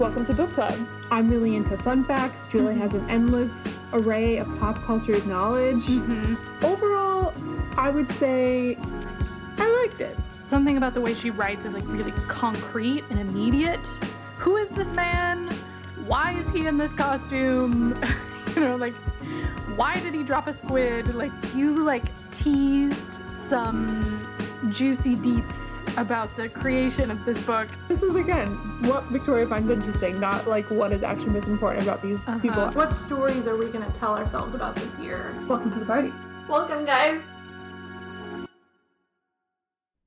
Welcome to Book Club. I'm really into fun facts. Julie has an endless array of pop culture knowledge. Overall, I would say I liked it. Something about the way she writes is like really concrete and immediate. Who is this man? Why is he in this costume? Why did he drop a squid? You teased some juicy deets about the creation of this book. This is, again, what Victoria finds interesting, not what is actually most important about these people. What stories are we going to tell ourselves about this year? Welcome to the party. Welcome, guys.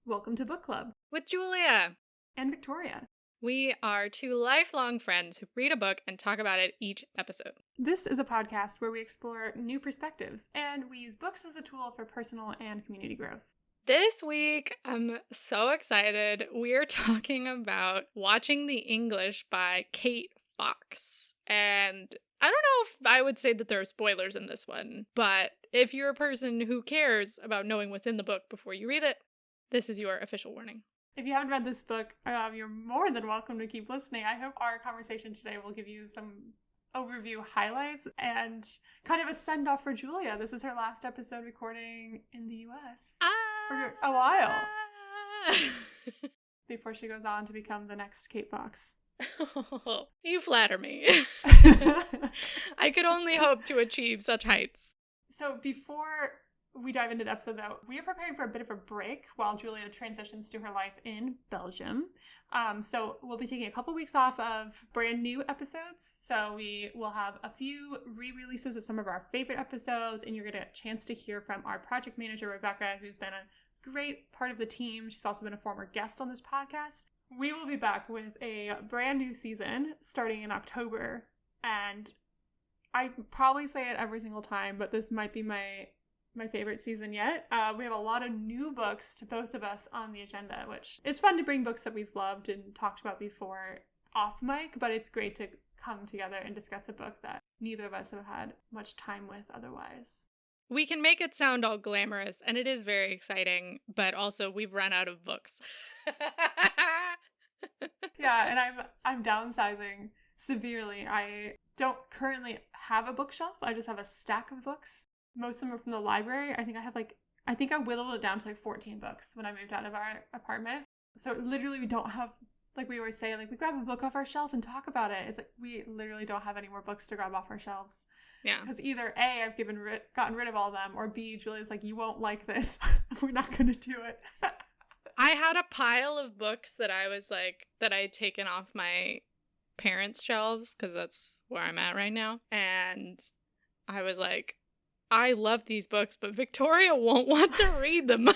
Welcome to Book Club. With Julia and Victoria. We are two lifelong friends who read a book and talk about it each episode. This is a podcast where we explore new perspectives, and we use books as a tool for personal and community growth. This week, I'm so excited. We're talking about Watching the English by Kate Fox. And I don't know if I would say that there are spoilers in this one, but if you're a person who cares about knowing what's in the book before you read it, this is your official warning. If you haven't read this book, you're more than welcome to keep listening. I hope our conversation today will give you some overview highlights and kind of a send-off for Julia. This is her last episode recording in the US for a while before she goes on to become the next Kate Fox. Oh, you flatter me. I could only hope to achieve such heights. So before we dive into the episode, though, we are preparing for a bit of a break while Julia transitions to her life in Belgium. So we'll be taking a couple weeks off of brand new episodes. So we will have a few re-releases of some of our favorite episodes, and you're going to get a chance to hear from our project manager, Rebecca, who's been a great part of the team. She's also been a former guest on this podcast. We will be back with a brand new season starting in October. And I probably say it every single time, but this might be my favorite season yet. We have a lot of new books to both of us on the agenda, which it's fun to bring books that we've loved and talked about before off mic, but it's great to come together and discuss a book that neither of us have had much time with otherwise. We can make it sound all glamorous, and it is very exciting, but also we've run out of books. Yeah, and I'm downsizing severely. I don't currently have a bookshelf. I just have a stack of books. Most of them are from the library. I think I whittled it down to 14 books when I moved out of our apartment. So literally we don't have, we always say, we grab a book off our shelf and talk about it. It's we literally don't have any more books to grab off our shelves. Yeah. Because either A, I've gotten rid of all of them, or B, Julia's you won't like this. We're not going to do it. I had a pile of books that I was that I had taken off my parents' shelves, because that's where I'm at right now. And I was I love these books, but Victoria won't want to read them.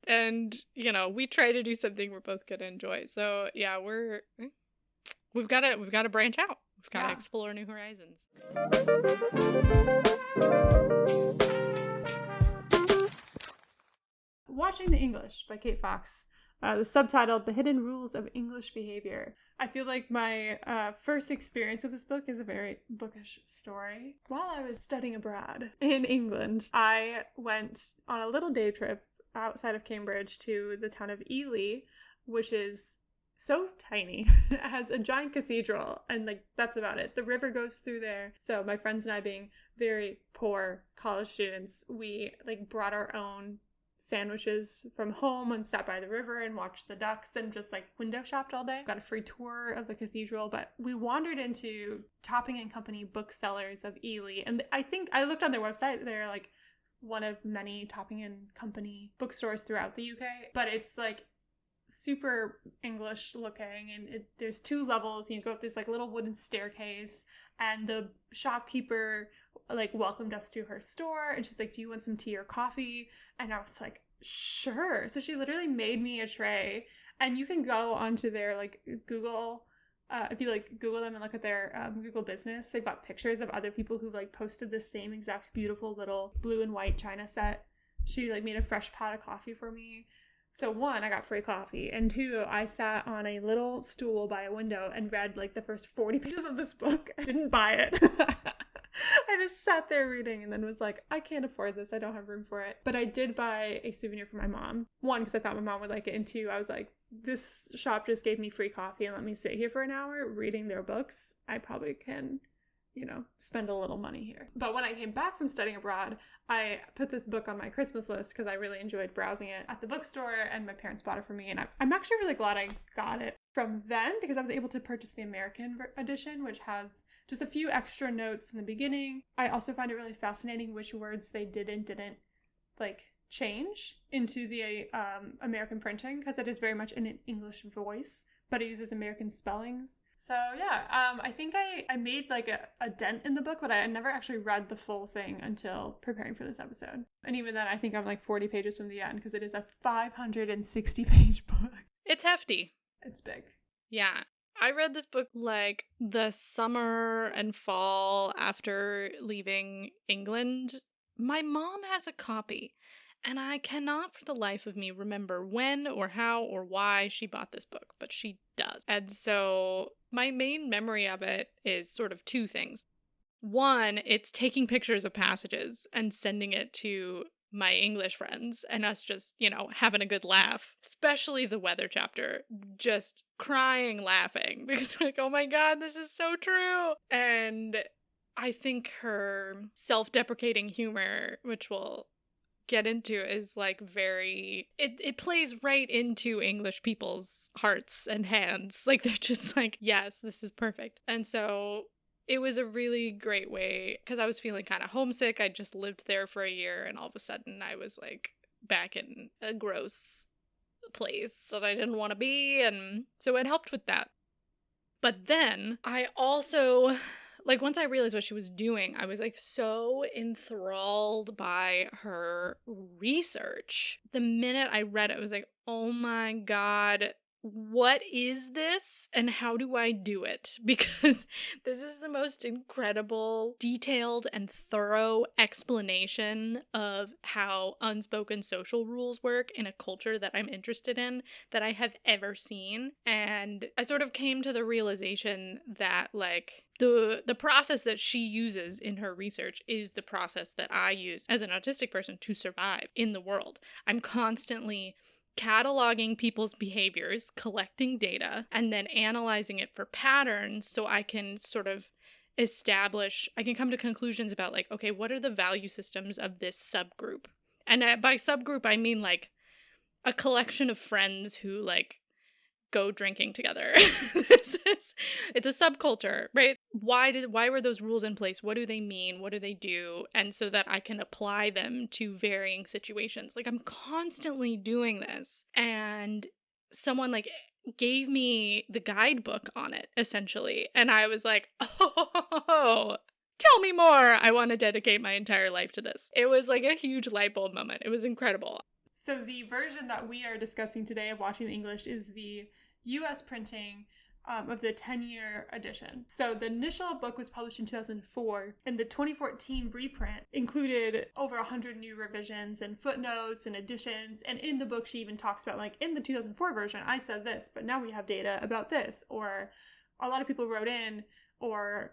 And, we try to do something we're both going to enjoy. So, yeah, we've got to branch out. We've got to explore new horizons. Watching the English by Kate Fox. The subtitle, The Hidden Rules of English Behavior. I feel like my first experience with this book is a very bookish story. While I was studying abroad in England, I went on a little day trip outside of Cambridge to the town of Ely, which is so tiny. It has a giant cathedral, and that's about it. The river goes through there. So my friends and I, being very poor college students, we brought our own sandwiches from home and sat by the river and watched the ducks and just window shopped all day. Got a free tour of the cathedral, but we wandered into Topping and Company booksellers of Ely, and I think I looked on their website. They're one of many Topping and Company bookstores throughout the UK, but it's super English looking, and there's 2 levels. You go up this little wooden staircase, and the shopkeeper welcomed us to her store, and she's do you want some tea or coffee? And I was sure. So she literally made me a tray, and you can go onto their Google, if you Google them and look at their Google business, they've got pictures of other people who posted the same exact beautiful little blue and white china set. She made a fresh pot of coffee for me. So 1, I got free coffee, and 2, I sat on a little stool by a window and read the first 40 pages of this book. I didn't buy it. I just sat there reading and then was like, I can't afford this. I don't have room for it. But I did buy a souvenir for my mom. One, because I thought my mom would like it. And two, I was like, this shop just gave me free coffee and let me sit here for an hour reading their books. I probably can, spend a little money here. But when I came back from studying abroad, I put this book on my Christmas list because I really enjoyed browsing it at the bookstore, and my parents bought it for me. And I'm actually really glad I got it from then, because I was able to purchase the American edition, which has just a few extra notes in the beginning. I also find it really fascinating which words they didn't change into the American printing, because it is very much in an English voice, but it uses American spellings. So yeah, I think I made like a dent in the book, but I never actually read the full thing until preparing for this episode. And even then, I think I'm like 40 pages from the end, because it is a 560-page book. It's hefty. It's big. Yeah. I read this book like the summer and fall after leaving England. My mom has a copy, and I cannot for the life of me remember when or how or why she bought this book, but she does. And so my main memory of it is sort of two things. One, it's taking pictures of passages and sending it to my English friends and us just, having a good laugh, especially the weather chapter, just crying, laughing, because we're like, oh my God, this is so true. And I think her self-deprecating humor, which we'll get into, is like very, it plays right into English people's hearts and hands. Like they're just like, yes, this is perfect. And so it was a really great way, because I was feeling kind of homesick. I just lived there for a year, and all of a sudden I was like back in a gross place that I didn't want to be, and so it helped with that. But then I also, like, once I realized what she was doing, I was like so enthralled by her research. The minute I read it, I was like, oh my God, what is this and how do I do it? Because this is the most incredible, detailed, and thorough explanation of how unspoken social rules work in a culture that I'm interested in that I have ever seen. And I sort of came to the realization that, like, the process that she uses in her research is the process that I use as an autistic person to survive in the world. I'm constantly cataloging people's behaviors, collecting data, and then analyzing it for patterns so I can sort of I can come to conclusions about, like, okay, what are the value systems of this subgroup? And by subgroup, I mean, like, a collection of friends who, like, go drinking together. It's a subculture, right? Why were those rules in place? What do they mean? What do they do? And so that I can apply them to varying situations. Like, I'm constantly doing this. And someone, like, gave me the guidebook on it, essentially. And I was like, oh, tell me more. I want to dedicate my entire life to this. It was like a huge light bulb moment. It was incredible. So the version that we are discussing today of Watching the English is the US printing of the 10-year edition. So the initial book was published in 2004, and the 2014 reprint included over 100 new revisions and footnotes and additions. And in the book, she even talks about, like, in the 2004 version, I said this, but now we have data about this. Or a lot of people wrote in or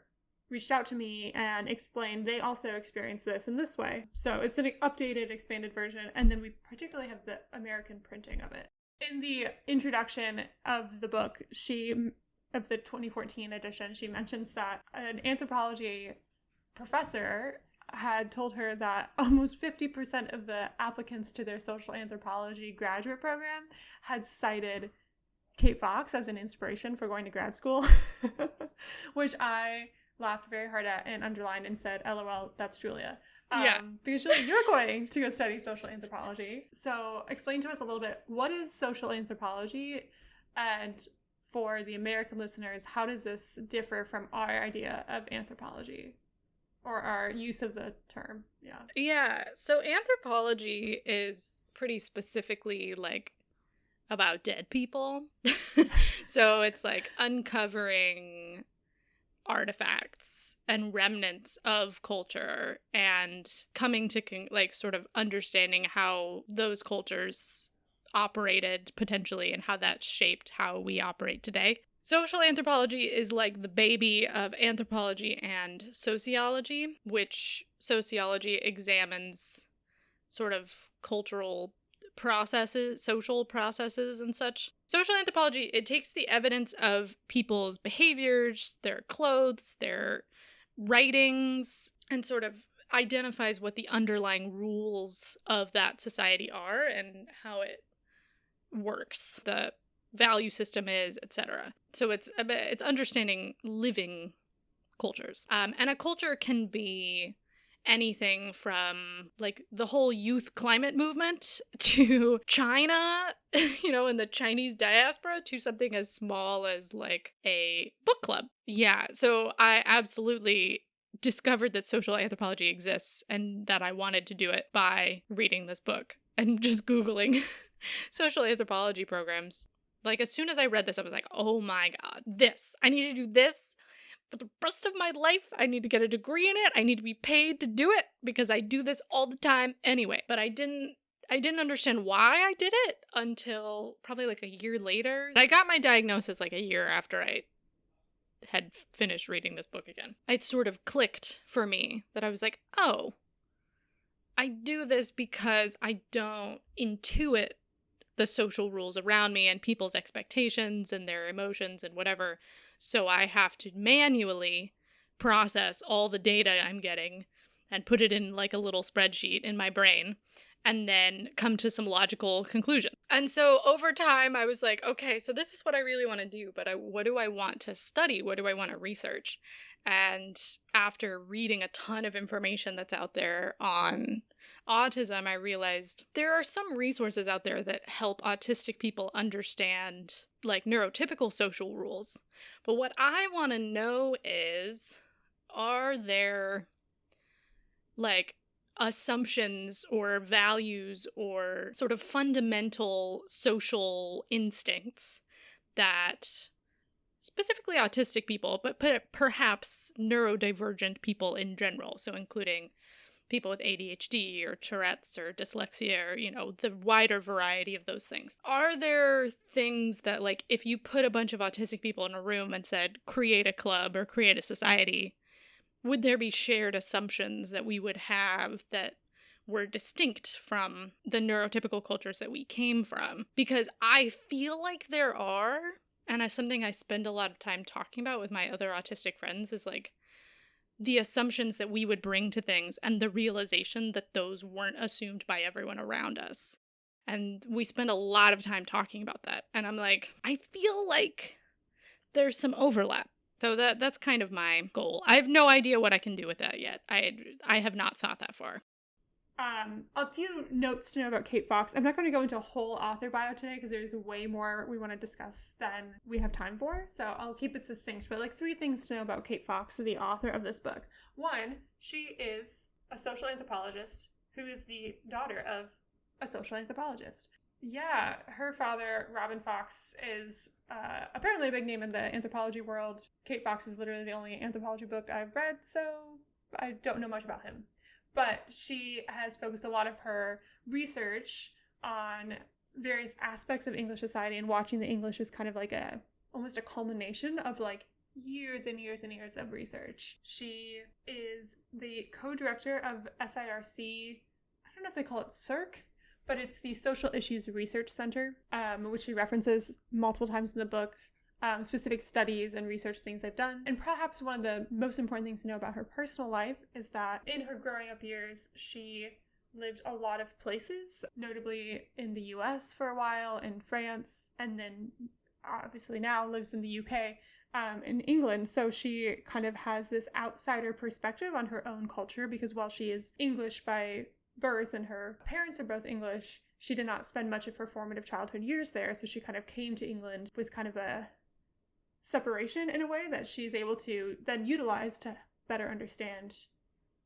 reached out to me and explained they also experienced this in this way. So it's an updated, expanded version. And then we particularly have the American printing of it. In the introduction of the book, of the 2014 edition, she mentions that an anthropology professor had told her that almost 50% of the applicants to their social anthropology graduate program had cited Kate Fox as an inspiration for going to grad school, which I laughed very hard at and underlined and said, LOL, that's Julia. Yeah. Because Julia, you're going to go study social anthropology. So explain to us a little bit, what is social anthropology? And for the American listeners, how does this differ from our idea of anthropology or our use of the term? Yeah. Yeah. So anthropology is pretty specifically, like, about dead people. So it's like uncovering artifacts and remnants of culture and coming to like sort of understanding how those cultures operated potentially and how that shaped how we operate today. Social anthropology is like the baby of anthropology and sociology, which sociology examines sort of cultural processes, social processes and such. Social anthropology, it takes the evidence of people's behaviors, their clothes, their writings, and sort of identifies what the underlying rules of that society are and how it works, the value system is, etc. So it's understanding living cultures. And a culture can be anything from like the whole youth climate movement to China, in the Chinese diaspora, to something as small as like a book club. Yeah, so I absolutely discovered that social anthropology exists and that I wanted to do it by reading this book and just Googling social anthropology programs. Like, as soon as I read this, I was like, oh my God, I need to do this for the rest of my life. I need to get a degree in it. I need to be paid to do it because I do this all the time anyway. But I didn't understand why I did it until probably like a year later. I got my diagnosis like a year after I had finished reading this book again. It sort of clicked for me that I was like, oh, I do this because I don't intuit the social rules around me and people's expectations and their emotions and whatever. So I have to manually process all the data I'm getting and put it in like a little spreadsheet in my brain and then come to some logical conclusion. And so over time, I was like, okay, so this is what I really want to do, but what do I want to study? What do I want to research? And after reading a ton of information that's out there on autism, I realized there are some resources out there that help autistic people understand like neurotypical social rules. But what I want to know is, are there like assumptions or values or sort of fundamental social instincts that specifically autistic people, but perhaps neurodivergent people in general, so including people with ADHD or Tourette's or dyslexia or, the wider variety of those things. Are there things that, like, if you put a bunch of autistic people in a room and said, create a club or create a society, would there be shared assumptions that we would have that were distinct from the neurotypical cultures that we came from? Because I feel like there are, and as something I spend a lot of time talking about with my other autistic friends is like, the assumptions that we would bring to things and the realization that those weren't assumed by everyone around us. And we spend a lot of time talking about that. And I'm like, I feel like there's some overlap. So that's kind of my goal. I have no idea what I can do with that yet. I have not thought that far. A few notes to know about Kate Fox. I'm not going to go into a whole author bio today because there's way more we want to discuss than we have time for. So I'll keep it succinct. But like 3 things to know about Kate Fox, the author of this book. 1, she is a social anthropologist who is the daughter of a social anthropologist. Yeah, her father, Robin Fox, is apparently a big name in the anthropology world. Kate Fox is literally the only anthropology book I've read, so I don't know much about him. But she has focused a lot of her research on various aspects of English society, and watching the English is kind of like almost a culmination of like years and years and years of research. She is the co-director of SIRC. I don't know if they call it CIRC, but it's the Social Issues Research Center, which she references multiple times in the book. Specific studies and research things they've done. And perhaps one of the most important things to know about her personal life is that in her growing up years, she lived a lot of places, notably in the US for a while, in France, and then obviously now lives in the UK, in England. So she kind of has this outsider perspective on her own culture, because while she is English by birth and her parents are both English, she did not spend much of her formative childhood years there. So she kind of came to England with kind of a separation in a way that she's able to then utilize to better understand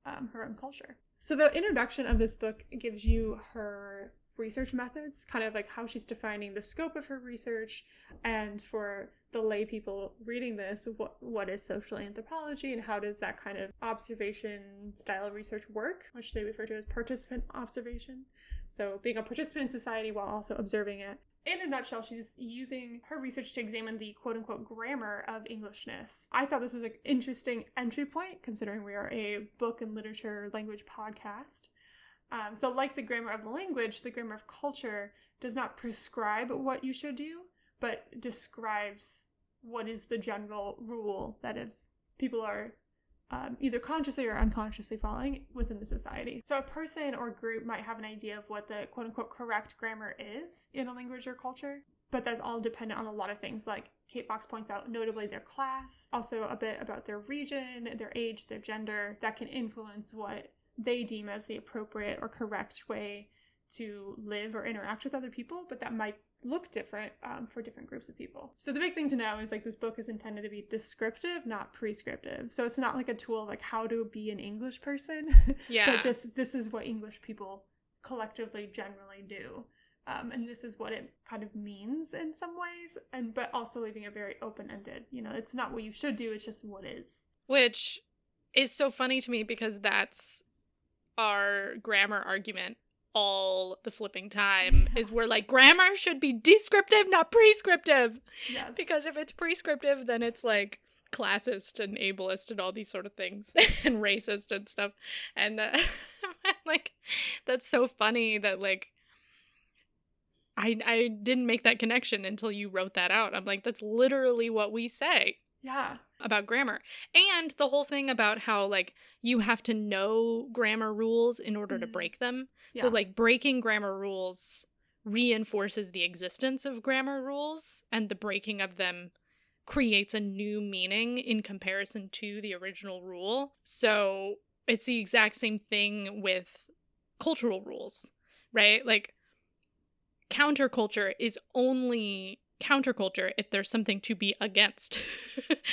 her own culture. So the introduction of this book gives you her research methods, kind of like how she's defining the scope of her research, and for the lay people reading this, what is social anthropology and how does that kind of observation style of research work, which they refer to as participant observation. So being a participant in society while also observing it. in a nutshell, she's using her research to examine the quote-unquote grammar of Englishness. I thought this was an interesting entry point, considering we are a book and literature language podcast. So like the grammar of the language, the grammar of culture does not prescribe what you should do, but describes what is the general rule that is people are either consciously or unconsciously following within the society. So a person or group might have an idea of what the quote-unquote correct grammar is in a language or culture, but that's all dependent on a lot of things, like Kate Fox points out, notably their class, also a bit about their region, their age, their gender, that can influence what they deem as the appropriate or correct way to live or interact with other people, but that might look different for different groups of people. So the big thing to know is like this book is intended to be descriptive, not prescriptive. So it's not like a tool of like how to be an English person, but just this is what English people collectively generally do. And this is what it kind of means in some ways, but also leaving it very open-ended. You know, it's not what you should do, it's just what is. Which is so funny to me because that's our grammar argument all the flipping time is we're like, grammar should be descriptive, not prescriptive. Yes. Because if it's prescriptive, then it's like classist and ableist and all these sort of things and racist and stuff. And like, that's so funny that like, I didn't make that connection until you wrote that out. I'm like, that's literally what we say. Yeah. About grammar. And the whole thing about how like you have to know grammar rules in order to break them. Yeah. So like breaking grammar rules reinforces the existence of grammar rules, and the breaking of them creates a new meaning in comparison to the original rule. So it's the exact same thing with cultural rules, right? Like counterculture is only counterculture if there's something to be against.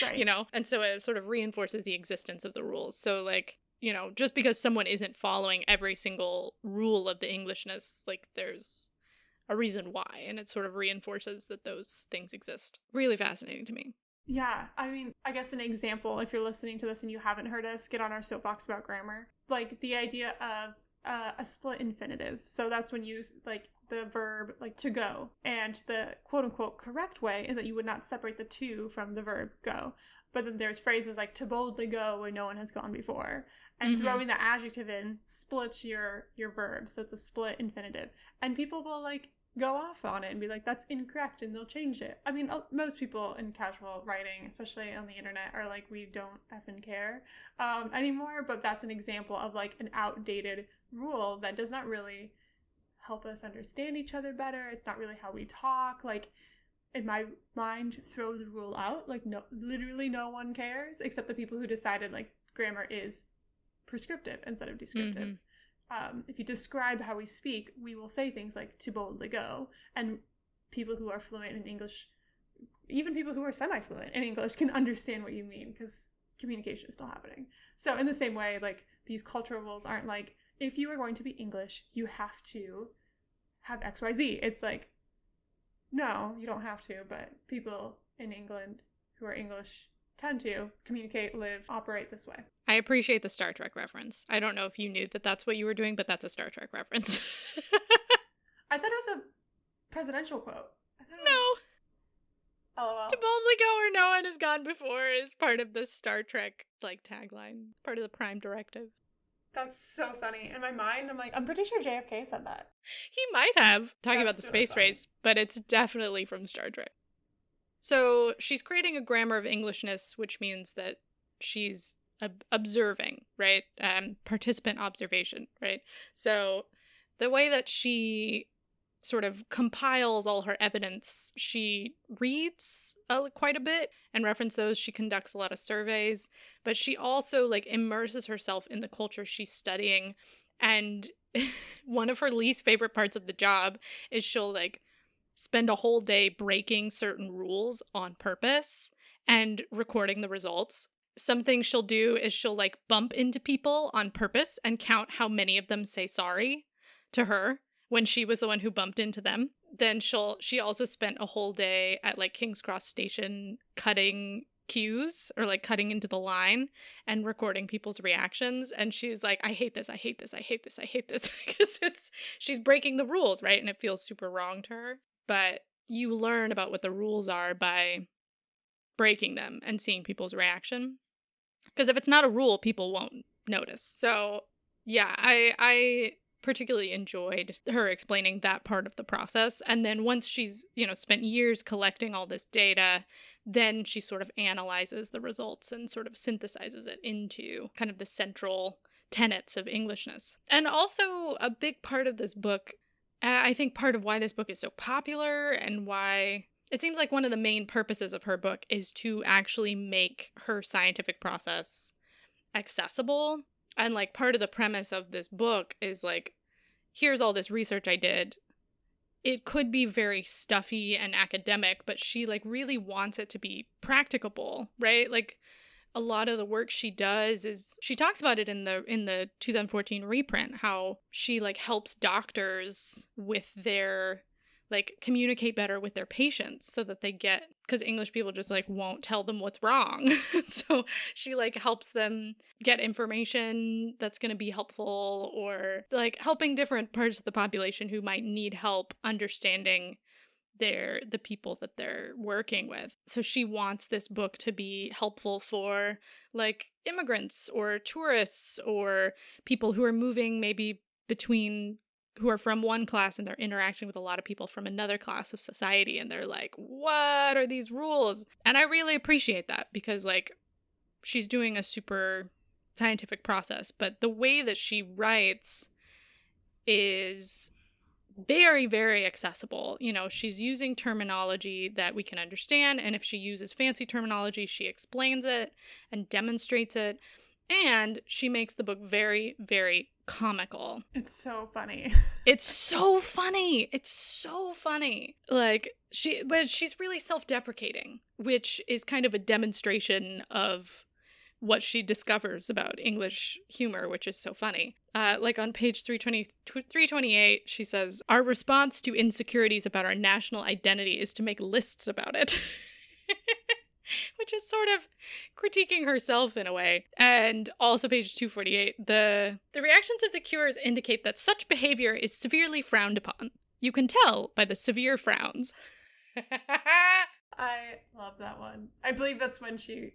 Right. You know, and so it sort of reinforces the existence of the rules. So like, you know, just because someone isn't following every single rule of the Englishness, like there's a reason why, and it sort of reinforces that those things exist. Really fascinating to me. Yeah, I mean, I guess an example, if you're listening to this and you haven't heard us get on our soapbox about grammar, like the idea of a split infinitive. So that's when you like the verb like to go, and the quote unquote correct way is that you would not separate the to from the verb go. But then there's phrases like to boldly go where no one has gone before, and throwing the adjective in splits your verb, so it's a split infinitive, and people will like go off on it and be like, that's incorrect, and they'll change it. I mean, most people in casual writing, especially on the internet, are like, we don't effing care anymore, but that's an example of like an outdated rule that does not really help us understand each other better. It's not really how we talk. Like, in my mind, throw the rule out. Like, no, literally no one cares except the people who decided like grammar is prescriptive instead of descriptive. If you describe how we speak, we will say things like to boldly go, and people who are fluent in English, even people who are semi-fluent in English, can understand what you mean because communication is still happening. So in the same way, like these cultural rules aren't like, if you are going to be English, you have to have XYZ. It's like, no, you don't have to, but people in England who are English tend to communicate, live, operate this way. I appreciate the Star Trek reference. I don't know if you knew that that's what you were doing, but that's a Star Trek reference. I thought it was a presidential quote. No. LOL. To boldly go where no one has gone before is part of the Star Trek like tagline, part of the Prime Directive. That's so funny. In my mind, I'm like, I'm pretty sure JFK said that. He might have, talking about the space race, but it's definitely from Star Trek. So she's creating a grammar of Englishness, which means that she's observing, right? Participant observation, right? So the way that she sort of compiles all her evidence, she reads quite a bit and references those. She conducts a lot of surveys, but she also like immerses herself in the culture she's studying. And one of her least favorite parts of the job is she'll like spend a whole day breaking certain rules on purpose and recording the results. Something she'll do is she'll like bump into people on purpose and count how many of them say sorry to her when she was the one who bumped into them. Then she also spent a whole day at like King's Cross Station cutting cues or like cutting into the line and recording people's reactions. And she's like, I hate this, I hate this, I hate this, I hate this. Because she's breaking the rules, right? And it feels super wrong to her. but you learn about what the rules are by breaking them and seeing people's reaction. Because if it's not a rule, people won't notice. So, yeah, I particularly enjoyed her explaining that part of the process. And then once she's, spent years collecting all this data, then she sort of analyzes the results and sort of synthesizes it into kind of the central tenets of Englishness. And also a big part of this book, I think part of why this book is so popular and why it seems like one of the main purposes of her book is to actually make her scientific process accessible. And like part of the premise of this book is like, here's all this research I did. It could be very stuffy and academic, but she like really wants it to be practicable, right? Like a lot of the work she does is, she talks about it in the 2014 reprint, how she like helps doctors with their like communicate better with their patients so that they get, because English people just like won't tell them what's wrong. So she like helps them get information that's going to be helpful, or like helping different parts of the population who might need help understanding the people that they're working with. So she wants this book to be helpful for like immigrants or tourists or people who are moving maybe between, who are from one class and they're interacting with a lot of people from another class of society, and they're like, what are these rules? And I really appreciate that, because like she's doing a super scientific process, but the way that she writes is very, very accessible. She's using terminology that we can understand, and if she uses fancy terminology, she explains it and demonstrates it, and she makes the book very, very comical. It's so funny. It's so funny. It's so funny. Like, she's really self-deprecating, which is kind of a demonstration of what she discovers about English humor, which is so funny. Like on page 328, she says, "Our response to insecurities about our national identity is to make lists about it." Which is sort of critiquing herself in a way. And also page 248, the reactions of the curers indicate that such behavior is severely frowned upon. You can tell by the severe frowns. I love that one. I believe that's when she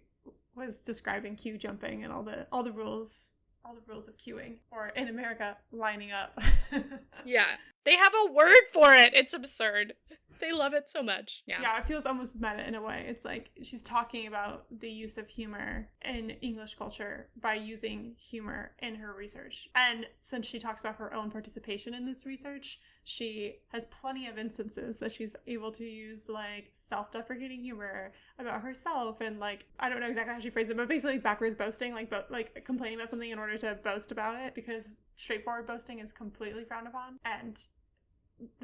was describing queue jumping and all the rules of queuing, or in America, lining up. Yeah. They have a word for it. It's absurd. They love it so much. Yeah, it feels almost meta in a way. It's like she's talking about the use of humor in English culture by using humor in her research. And since she talks about her own participation in this research, she has plenty of instances that she's able to use like self-deprecating humor about herself, and like, I don't know exactly how she phrased it, but basically backwards boasting, like complaining about something in order to boast about it, because straightforward boasting is completely frowned upon. And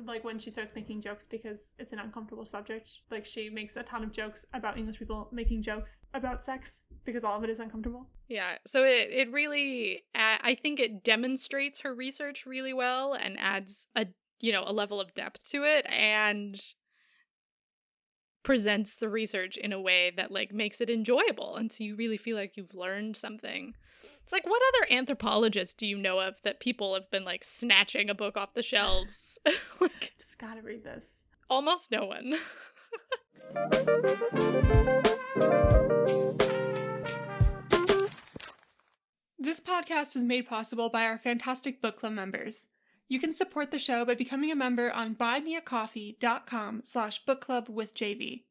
like when she starts making jokes because it's an uncomfortable subject, like she makes a ton of jokes about English people making jokes about sex because all of it is uncomfortable. Yeah, so it really, I think it demonstrates her research really well and adds a level of depth to it, and presents the research in a way that like makes it enjoyable, and so you really feel like you've learned something. It's like, what other anthropologists do you know of that people have been like snatching a book off the shelves? Like, just gotta read this. Almost no one. This podcast is made possible by our fantastic book club members. You can support the show by becoming a member on buymeacoffee.com/bookclubwithjv.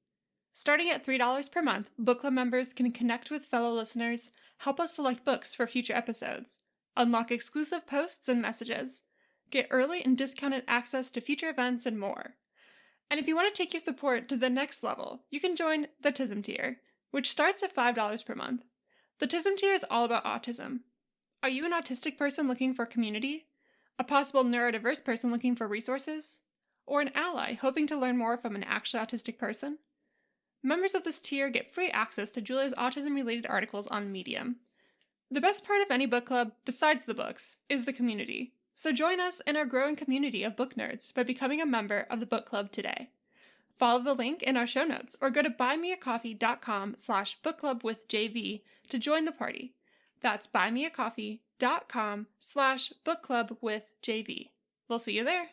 Starting at $3 per month, book club members can connect with fellow listeners, help us select books for future episodes, unlock exclusive posts and messages, get early and discounted access to future events, and more. And if you want to take your support to the next level, you can join the TISM tier, which starts at $5 per month. The TISM tier is all about autism. Are you an autistic person looking for community? A possible neurodiverse person looking for resources? Or an ally hoping to learn more from an actually autistic person? Members of this tier get free access to Julia's autism-related articles on Medium. The best part of any book club, besides the books, is the community. So join us in our growing community of book nerds by becoming a member of the book club today. Follow the link in our show notes or go to buymeacoffee.com/bookclubwithjv to join the party. That's buymeacoffee.com/bookclubwithjv. We'll see you there.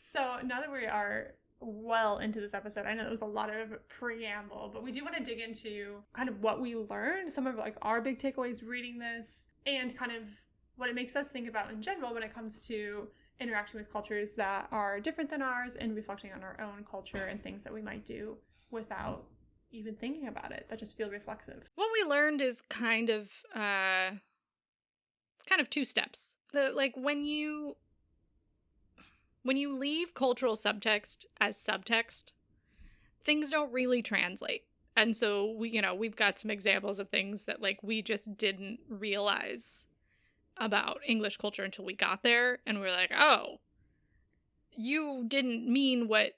So now that we are well into this episode, I know there was a lot of preamble, but we do want to dig into kind of what we learned, some of like our big takeaways reading this, and kind of what it makes us think about in general when it comes to interacting with cultures that are different than ours and reflecting on our own culture and things that we might do without even thinking about it that just feel reflexive. What we learned is kind of it's kind of two steps. Like when you leave cultural subtext as subtext, things don't really translate. And so we've got some examples of things that like we just didn't realize about English culture until we got there, and we're like, oh, you didn't mean what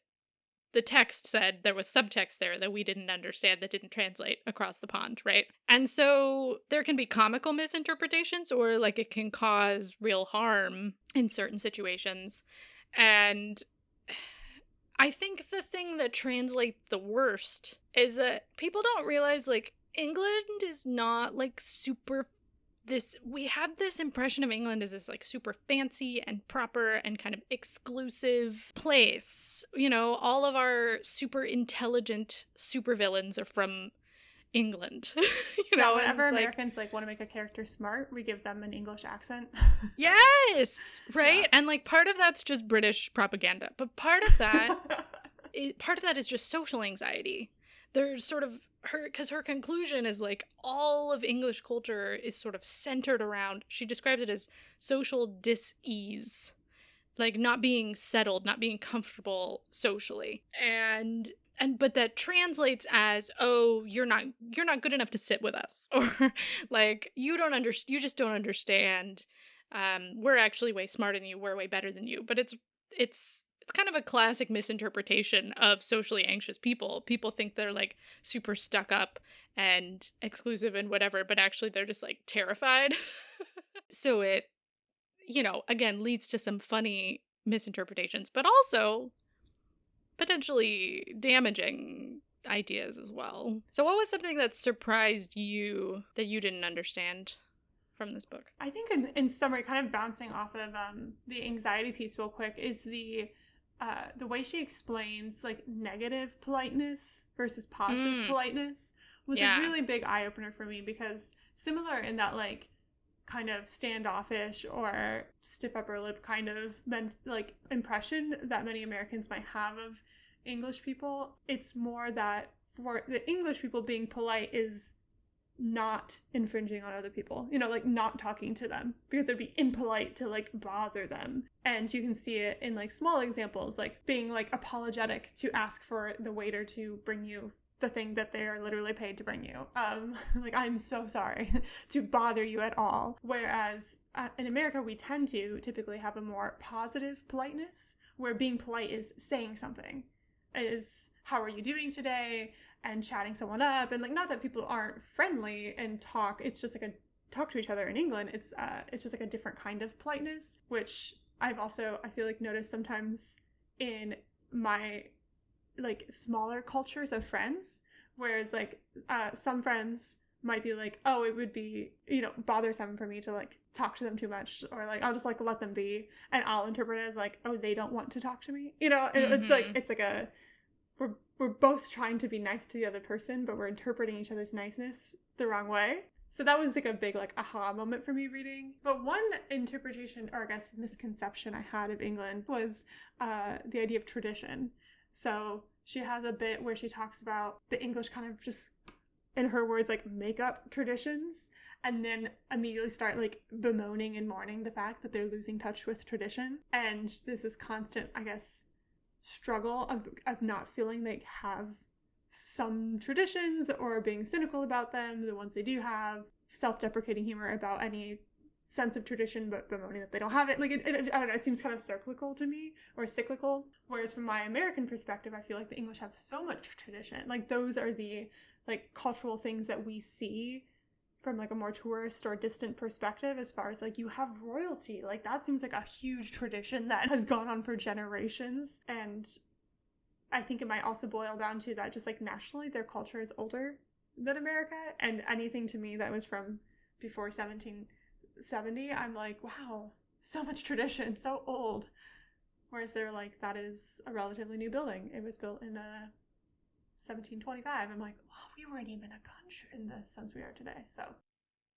the text said. There was subtext there that we didn't understand, that didn't translate across the pond, right? And so there can be comical misinterpretations, or like it can cause real harm in certain situations. And I think the thing that translates the worst is that people don't realize like England is not like super we had this impression of England as this like super fancy and proper and kind of exclusive place. All of our super intelligent supervillains are from England. Whenever Americans like want to make a character smart, we give them an English accent. Yes, right? Yeah. And like part of that's just British propaganda, but part of that is just social anxiety. There's sort of her conclusion is like all of English culture is sort of centered around, she described it as social dis-ease, like not being settled, not being comfortable socially. But that translates as, oh, you're not good enough to sit with us, or like you just don't understand. We're actually way smarter than you. We're way better than you. But it's kind of a classic misinterpretation of socially anxious people. People think they're like super stuck up and exclusive and whatever, but actually they're just like terrified. So it, again, leads to some funny misinterpretations, but also potentially damaging ideas as well. So what was something that surprised you that you didn't understand from this book? I think in summary, kind of bouncing off of the anxiety piece real quick, is the way she explains like negative politeness versus positive politeness was a really big eye-opener for me, because similar in that like kind of standoffish or stiff upper lip kind of like impression that many Americans might have of English people, it's more that for the English people, being polite is not infringing on other people, like not talking to them, because it'd be impolite to like bother them. And you can see it in like small examples, like being like apologetic to ask for the waiter to bring you the thing that they are literally paid to bring you. Like, I'm so sorry to bother you at all. Whereas in America, we tend to typically have a more positive politeness, where being polite is saying something, is how are you doing today, and chatting someone up. And like, not that people aren't friendly and talk, it's just like talk to each other in England. It's just like a different kind of politeness, which I feel like noticed sometimes in my like smaller cultures of friends, whereas like some friends might be like, oh, it would be, bothersome for me to like talk to them too much, or like I'll just like let them be, and I'll interpret it as like, oh, they don't want to talk to me. It's like a we're both trying to be nice to the other person, but we're interpreting each other's niceness the wrong way. So that was like a big like aha moment for me reading. But one interpretation, or I guess misconception, I had of England was the idea of tradition. So she has a bit where she talks about the English kind of just, in her words, like make up traditions, and then immediately start like bemoaning and mourning the fact that they're losing touch with tradition. And this is constant, I guess, struggle of not feeling they have some traditions, or being cynical about them, the ones they do have, self-deprecating humor about any sense of tradition, but bemoaning that they don't have it. Like, I don't know, it seems kind of cyclical to me, or cyclical. Whereas from my American perspective, I feel like the English have so much tradition. Like, those are the like cultural things that we see from like a more tourist or distant perspective, as far as like you have royalty. Like, that seems like a huge tradition that has gone on for generations. And I think it might also boil down to that just like nationally their culture is older than America, and anything to me that was from before 1770, I'm like, wow, so much tradition, so old. Whereas they're like, that is a relatively new building. It was built in 1725. I'm like, oh, we weren't even a country in the sense we are today. So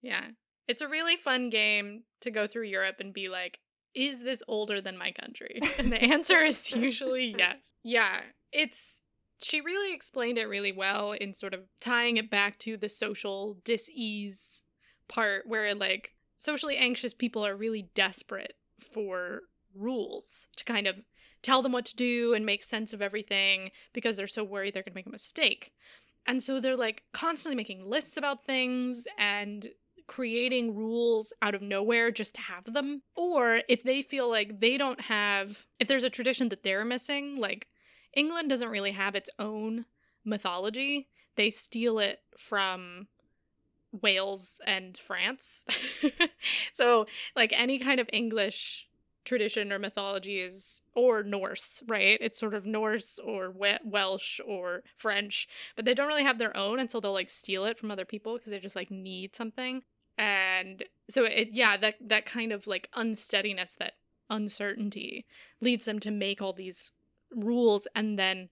Yeah. It's a really fun game to go through Europe and be like, is this older than my country? And the answer is usually yes. Yeah. She really explained it really well in sort of tying it back to the social dis-ease part where like socially anxious people are really desperate for rules to kind of tell them what to do and make sense of everything because they're so worried they're going to make a mistake. And so they're like constantly making lists about things and creating rules out of nowhere just to have them. Or if they feel like they don't have, if there's a tradition that they're missing, like England doesn't really have its own mythology. They steal it from Wales and France. So like any kind of English tradition or mythology is, or Norse, right? It's sort of Norse or Welsh or French, but they don't really have their own, and so they'll like steal it from other people because they just like need something. And so that kind of like unsteadiness, that uncertainty leads them to make all these rules and then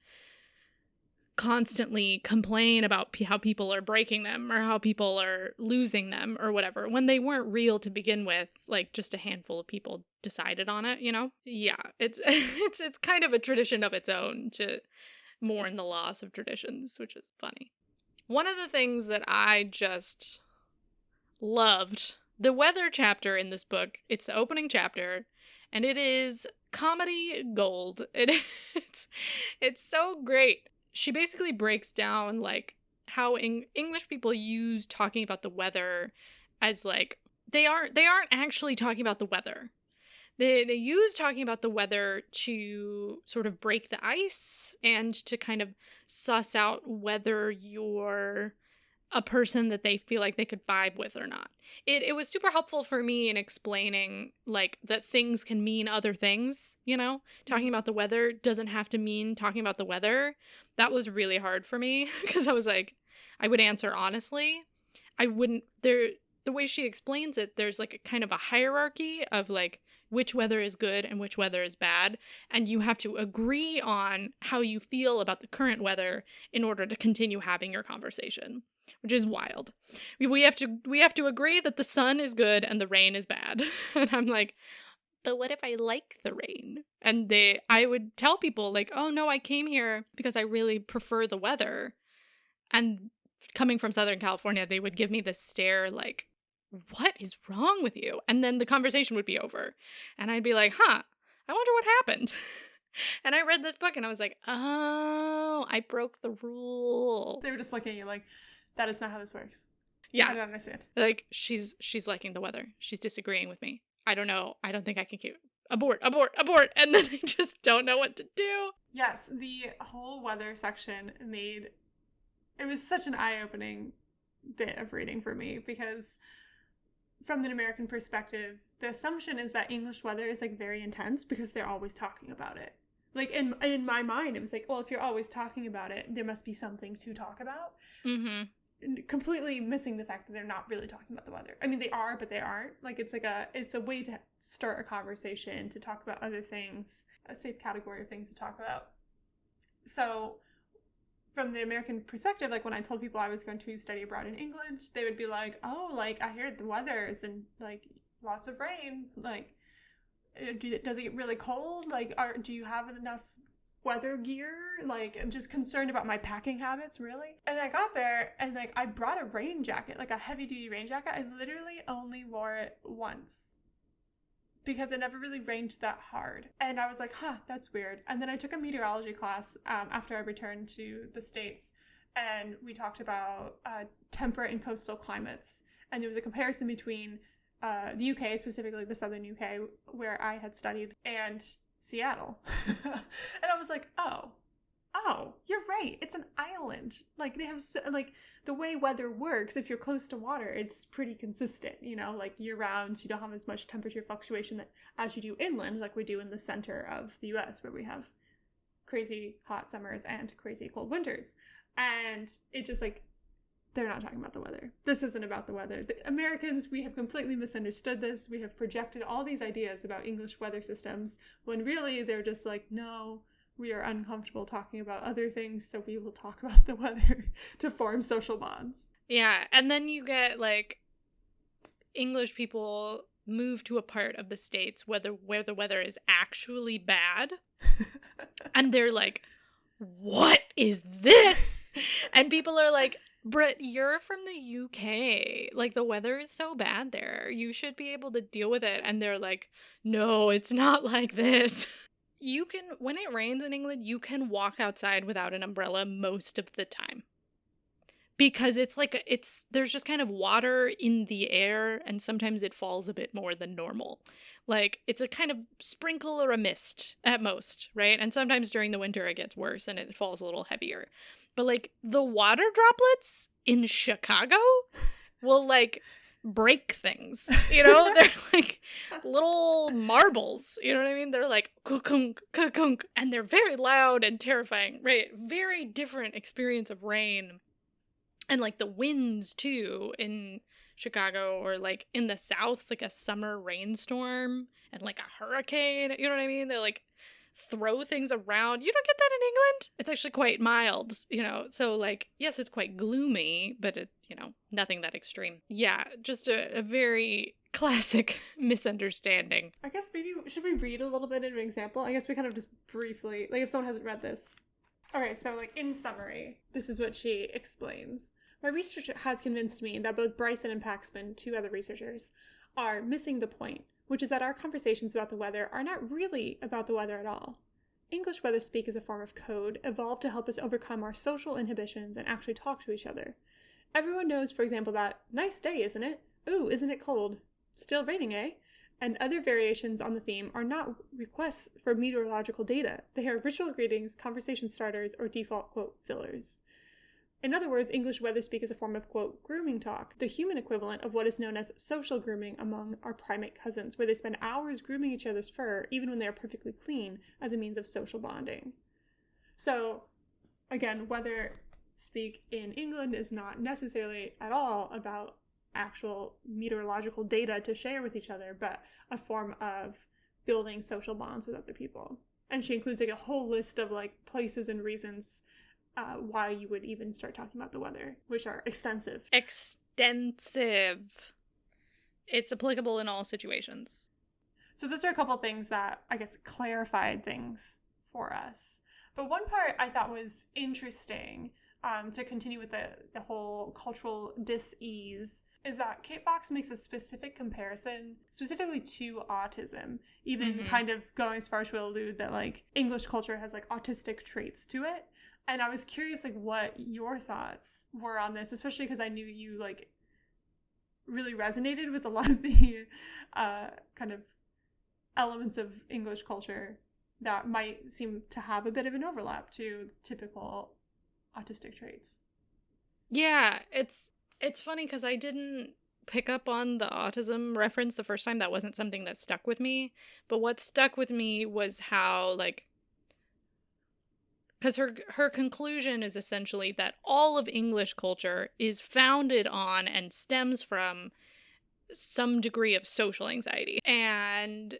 constantly complain about how people are breaking them or how people are losing them or whatever when they weren't real to begin with. Like just a handful of people decided on it, you know? Yeah, it's it's kind of a tradition of its own to mourn the loss of traditions, which is funny. One of the things that I just loved, the weather chapter in this book, it's the opening chapter, and it is comedy gold. It's so great. She basically breaks down like how English people use talking about the weather as like they aren't actually talking about the weather. They use talking about the weather to sort of break the ice and to kind of suss out whether you're a person that they feel like they could vibe with or not. It was super helpful for me in explaining like that things can mean other things, you know? Talking about the weather doesn't have to mean talking about the weather. That was really hard for me because I was like, I would answer honestly. I wouldn't, the way she explains it, there's like a kind of a hierarchy of like which weather is good and which weather is bad, and you have to agree on how you feel about the current weather in order to continue having your conversation, which is wild. We have to agree that the sun is good and the rain is bad. And I'm like, but what if I like the rain? And I would tell people like, oh no, I came here because I really prefer the weather. And coming from Southern California, they would give me this stare like, what is wrong with you? And then the conversation would be over. And I'd be like, I wonder what happened. And I read this book and I was like, oh, I broke the rule. They were just looking at you like, that is not how this works. Yeah. I don't understand. Like, she's liking the weather. She's disagreeing with me. I don't know. I don't think I can keep abort. And then they just don't know what to do. Yes, the whole weather section it was such an eye-opening bit of reading for me because from an American perspective, the assumption is that English weather is like very intense because they're always talking about it. Like in my mind, it was like, well, if you're always talking about it, there must be something to talk about. Mm-hmm. Completely missing the fact that they're not really talking about the weather. I mean, they are, but they aren't. Like it's a way to start a conversation, to talk about other things, a safe category of things to talk about. So from the American perspective, like when I told people I was going to study abroad in England, they would be like, oh, like I hear the weather is in like lots of rain. Like, does it get really cold? Like, do you have enough weather gear? Like, I'm just concerned about my packing habits, really. And I got there and like I brought a rain jacket, like a heavy duty rain jacket. I literally only wore it once because it never really rained that hard. And I was like, that's weird. And then I took a meteorology class after I returned to the States, and we talked about temperate and coastal climates. And there was a comparison between the UK, specifically the southern UK, where I had studied, and Seattle. And I was like, oh, you're right. It's an island. Like they have like the way weather works. If you're close to water, it's pretty consistent, you know, like year round. You don't have as much temperature fluctuation as you do inland, like we do in the center of the US, where we have crazy hot summers and crazy cold winters. And it just like they're not talking about the weather. This isn't about the weather. The Americans, we have completely misunderstood this. We have projected all these ideas about English weather systems when really they're just like, no, we are uncomfortable talking about other things, so we will talk about the weather to form social bonds. Yeah, and then you get, like, English people move to a part of the States where the weather is actually bad, and they're like, what is this? And people are like, Britt, you're from the UK. Like, the weather is so bad there. You should be able to deal with it. And they're like, no, it's not like this. You can, when it rains in England, you can walk outside without an umbrella most of the time. Because it's like, there's just kind of water in the air, and sometimes it falls a bit more than normal. Like, it's a kind of sprinkle or a mist at most, right? And sometimes during the winter it gets worse and it falls a little heavier. But, like, the water droplets in Chicago will, like, break things, you know? They're like little marbles, you know what I mean? They're like kukunk, kukunk, and they're very loud and terrifying, right? Very different experience of rain. And, like, the winds, too, in Chicago, or, like, in the South, like, a summer rainstorm and, like, a hurricane, you know what I mean? They, like, throw things around. You don't get that in England. It's actually quite mild, you know? So, like, yes, it's quite gloomy, but it, you know, nothing that extreme. Yeah, just a very classic misunderstanding. I guess maybe, should we read a little bit of an example? I guess we kind of just briefly, like, if someone hasn't read this. Okay, so, like, in summary, this is what she explains. My research has convinced me that both Bryson and Paxman, two other researchers, are missing the point, which is that our conversations about the weather are not really about the weather at all. English weather speak is a form of code evolved to help us overcome our social inhibitions and actually talk to each other. Everyone knows, for example, that, nice day, isn't it? Ooh, isn't it cold? Still raining, eh? And other variations on the theme are not requests for meteorological data. They are ritual greetings, conversation starters, or default, quote, fillers. In other words, English weather speak is a form of, quote, grooming talk, the human equivalent of what is known as social grooming among our primate cousins, where they spend hours grooming each other's fur, even when they are perfectly clean, as a means of social bonding. So, again, weather speak in England is not necessarily at all about actual meteorological data to share with each other, but a form of building social bonds with other people. And she includes, like, a whole list of, like, places and reasons why you would even start talking about the weather, which are extensive. Extensive. It's applicable in all situations. So those are a couple things that, I guess, clarified things for us. But one part I thought was interesting, to continue with the whole cultural dis-ease, is that Kate Fox makes a specific comparison specifically to autism, even kind of going as far as to allude that, like, English culture has, like, autistic traits to it. And I was curious, like, what your thoughts were on this, especially because I knew you, like, really resonated with a lot of the kind of elements of English culture that might seem to have a bit of an overlap to typical autistic traits. Yeah, it's funny because I didn't pick up on the autism reference the first time. That wasn't something that stuck with me. But what stuck with me was how, like, because her conclusion is essentially that all of English culture is founded on and stems from some degree of social anxiety. And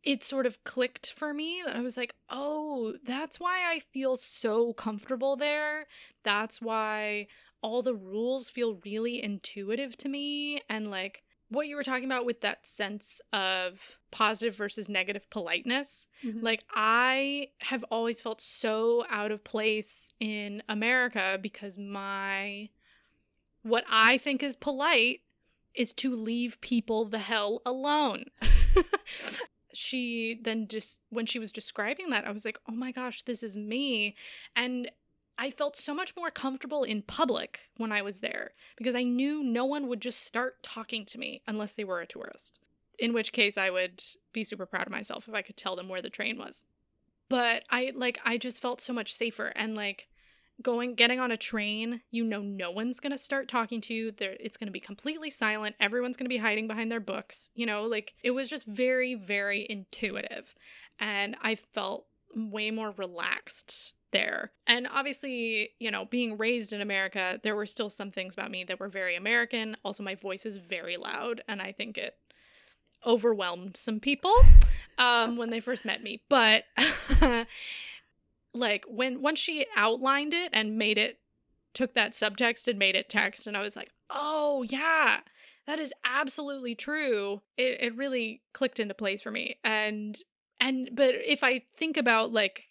it sort of clicked for me that I was like, oh, that's why I feel so comfortable there. That's why all the rules feel really intuitive to me. And, like, what you were talking about with that sense of positive versus negative politeness, like, I have always felt so out of place in America because what I think is polite is to leave people the hell alone. She then just, when she was describing that, I was like, oh my gosh, this is me. And I felt so much more comfortable in public when I was there because I knew no one would just start talking to me unless they were a tourist, in which case I would be super proud of myself if I could tell them where the train was. But I just felt so much safer. And, like, getting on a train, you know, no one's gonna start talking to you. It's gonna be completely silent. Everyone's gonna be hiding behind their books, you know, like, it was just very, very intuitive. And I felt way more relaxed there. And obviously, you know, being raised in America, there were still some things about me that were very American. Also, my voice is very loud, and I think it overwhelmed some people when they first met me. But like once she outlined it and took that subtext and made it text, and I was like, oh yeah, that is absolutely true. It really clicked into place for me. But if I think about like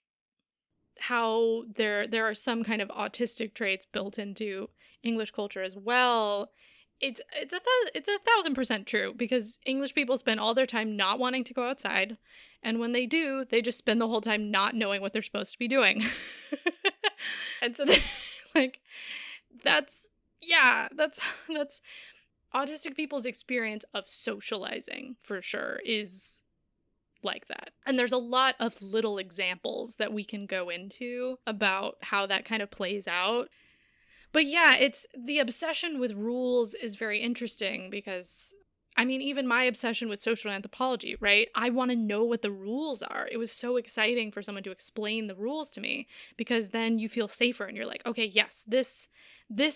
how there are some kind of autistic traits built into English culture as well, it's 1,000% true, because English people spend all their time not wanting to go outside, and when they do, they just spend the whole time not knowing what they're supposed to be doing. And so like that's autistic people's experience of socializing, for sure, is like that. And there's a lot of little examples that we can go into about how that kind of plays out. But yeah, it's the obsession with rules is very interesting, because I mean, even my obsession with social anthropology, right? I want to know what the rules are. It was so exciting for someone to explain the rules to me, because then you feel safer and you're like, okay, yes, this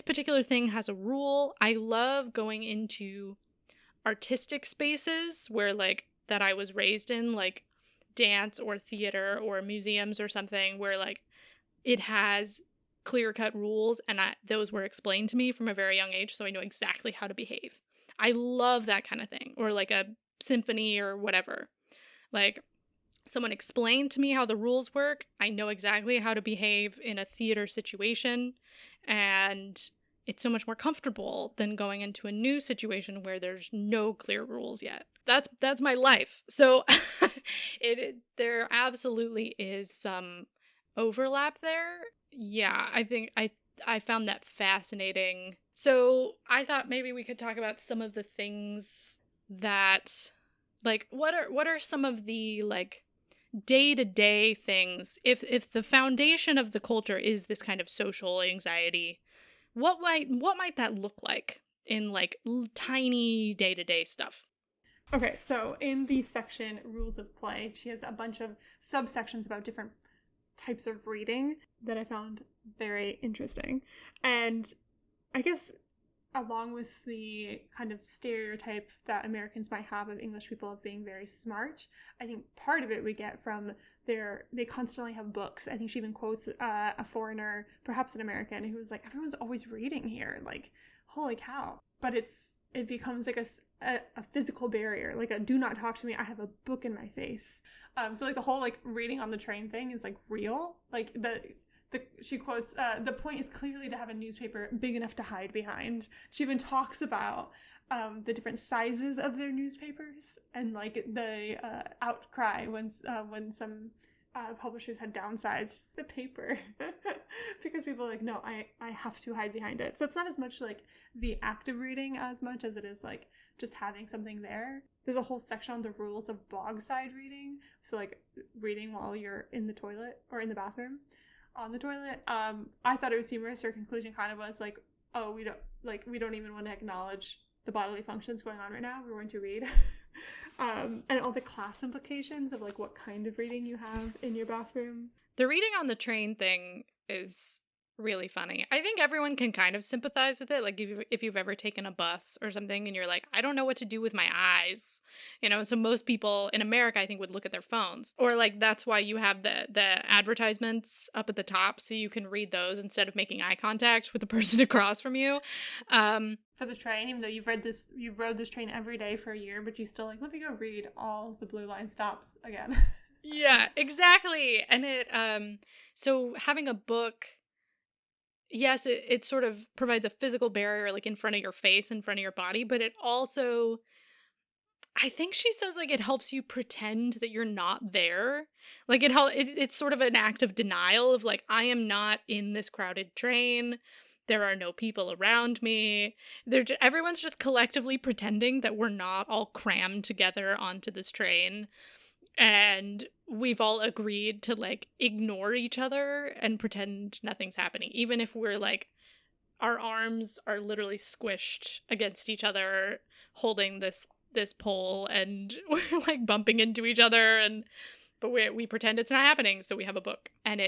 particular thing has a rule. I love going into artistic spaces where like that I was raised in, like dance or theater or museums or something, where like it has clear-cut rules, and those were explained to me from a very young age, so I know exactly how to behave. I love that kind of thing. Or like a symphony or whatever. Like someone explained to me how the rules work. I know exactly how to behave in a theater situation, and it's so much more comfortable than going into a new situation where there's no clear rules yet. That's my life. So there absolutely is some overlap there. Yeah, I think I found that fascinating. So I thought maybe we could talk about some of the things that, like, what are some of the like day-to-day things, if the foundation of the culture is this kind of social anxiety, what might that look like in like tiny day-to-day stuff? Okay, so in the section Rules of Play, she has a bunch of subsections about different types of reading that I found very interesting. And I guess along with the kind of stereotype that Americans might have of English people of being very smart, I think part of it we get from they constantly have books. I think she even quotes a foreigner, perhaps an American, who was like, everyone's always reading here, like, holy cow. But it becomes like a physical barrier, like a do not talk to me, I have a book in my face. So like the whole like reading on the train thing is like real. Like she quotes, the point is clearly to have a newspaper big enough to hide behind. She even talks about the different sizes of their newspapers, and like the outcry when some publishers had downsized the paper because people are like, no, I have to hide behind it. So it's not as much like the act of reading as much as it is like just having something there. There's a whole section on the rules of bogside reading. So like reading while you're in the toilet or in the bathroom on the toilet. I thought it was humorous. Her conclusion kind of was like, oh, we don't even want to acknowledge the bodily functions going on right now. We're going to read. And all the class implications of like what kind of reading you have in your bathroom. The reading on the train thing is really funny. I think everyone can kind of sympathize with it. Like if you've ever taken a bus or something and you're like, I don't know what to do with my eyes, you know. So most people in America, I think, would look at their phones, or like that's why you have the advertisements up at the top, so you can read those instead of making eye contact with the person across from you. For the train, even though you've rode this train every day for a year, but you still like, let me go read all the blue line stops again. Yeah, exactly. And so having a book, yes, it sort of provides a physical barrier, like in front of your face, in front of your body, but it also, I think she says, like, it helps you pretend that you're not there. Like it's sort of an act of denial of like, I am not in this crowded train. There are no people around me. Everyone's just collectively pretending that we're not all crammed together onto this train. And we've all agreed to like ignore each other and pretend nothing's happening, even if we're like, our arms are literally squished against each other holding this pole, and we're like bumping into each other, but we pretend it's not happening, so we have a book. And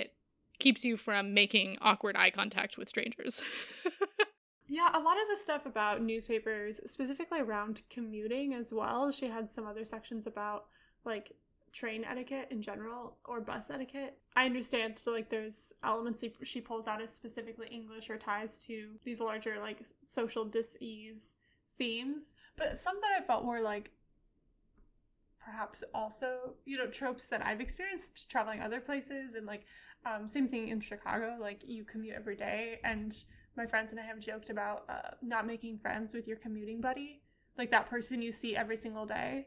keeps you from making awkward eye contact with strangers. Yeah, a lot of the stuff about newspapers, specifically around commuting as well. She had some other sections about like train etiquette in general or bus etiquette. I understand, so like there's elements she pulls out as specifically English or ties to these larger like social dis-ease themes, but some that I felt were like perhaps also, you know, tropes that I've experienced traveling other places. And like same thing in Chicago, like you commute every day, and my friends and I have joked about not making friends with your commuting buddy, like that person you see every single day,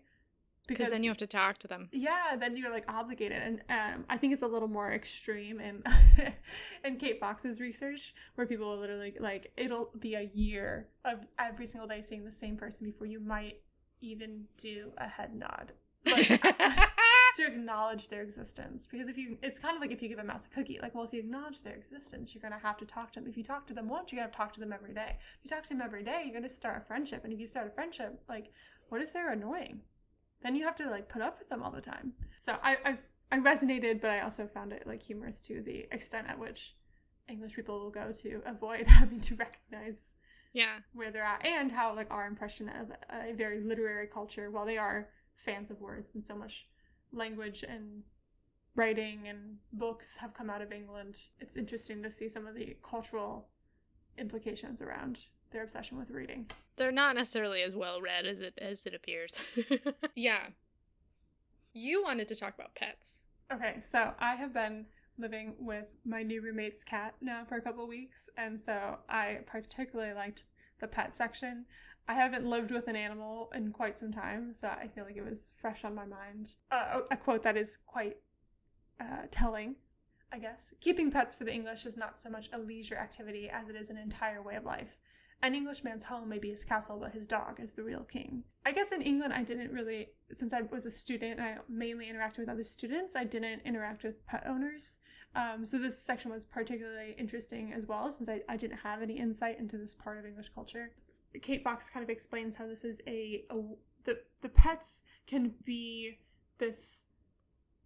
because then you have to talk to them. Yeah, then you're like obligated. And I think it's a little more extreme in in Kate Fox's research, where people will literally like it'll be a year of every single day seeing the same person before you might even do a head nod, like to acknowledge their existence. Because it's kind of like if you give a mouse a cookie, like, well, if you acknowledge their existence, you're gonna have to talk to them. If you talk to them once, you're gonna have to talk to them every day. If you talk to them every day, you're gonna start a friendship. And if you start a friendship, like, what if they're annoying? Then you have to like put up with them all the time. So I resonated, but I also found it like humorous to the extent at which English people will go to avoid having to recognize where they're at, and how like our impression of a very literary culture, while they are fans of words and so much language and writing and books have come out of England, it's interesting to see some of the cultural implications around their obsession with reading. They're not necessarily as well read as it appears. Yeah. You wanted to talk about pets. Okay, so I have been living with my new roommate's cat now for a couple weeks, and so I particularly liked the pet section. I haven't lived with an animal in quite some time, so I feel like it was fresh on my mind. A quote that is quite telling, I guess. Keeping pets for the English is not so much a leisure activity as it is an entire way of life. An Englishman's home may be his castle, but his dog is the real king. I guess in England, I didn't really, since I was a student and I mainly interacted with other students, I didn't interact with pet owners. So this section was particularly interesting as well, since I didn't have any insight into this part of English culture. Kate Fox kind of explains how this is the pets can be this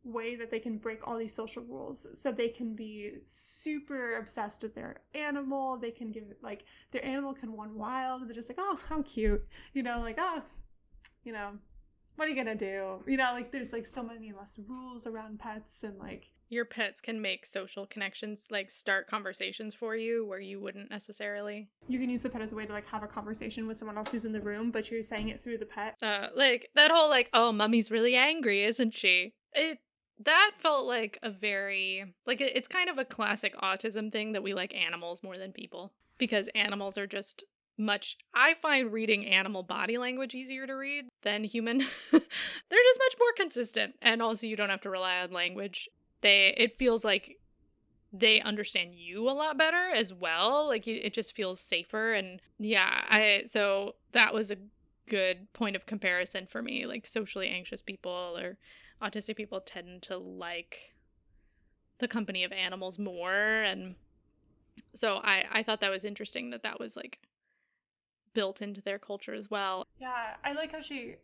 way that they can break all these social rules. So they can be super obsessed with their animal. They can give, like, their animal can run wild. They're just like, oh, how cute. You know, like, oh, you know, what are you gonna do? You know, like, there's, like, so many less rules around pets, and, like... Your pets can make social connections, like, start conversations for you where you wouldn't necessarily. You can use the pet as a way to, like, have a conversation with someone else who's in the room, but you're saying it through the pet. Like, that whole, like, oh, Mummy's really angry, isn't she? That felt like a very, like, it's kind of a classic autism thing that we like animals more than people. Because animals are just I find reading animal body language easier to read than human. They're just much more consistent. And also you don't have to rely on language. It feels like they understand you a lot better as well. Like, it just feels safer. And yeah, so that was a good point of comparison for me. Like, socially anxious people or autistic people tend to like the company of animals more. And so I thought that was interesting that was like built into their culture as well. Yeah, I like how she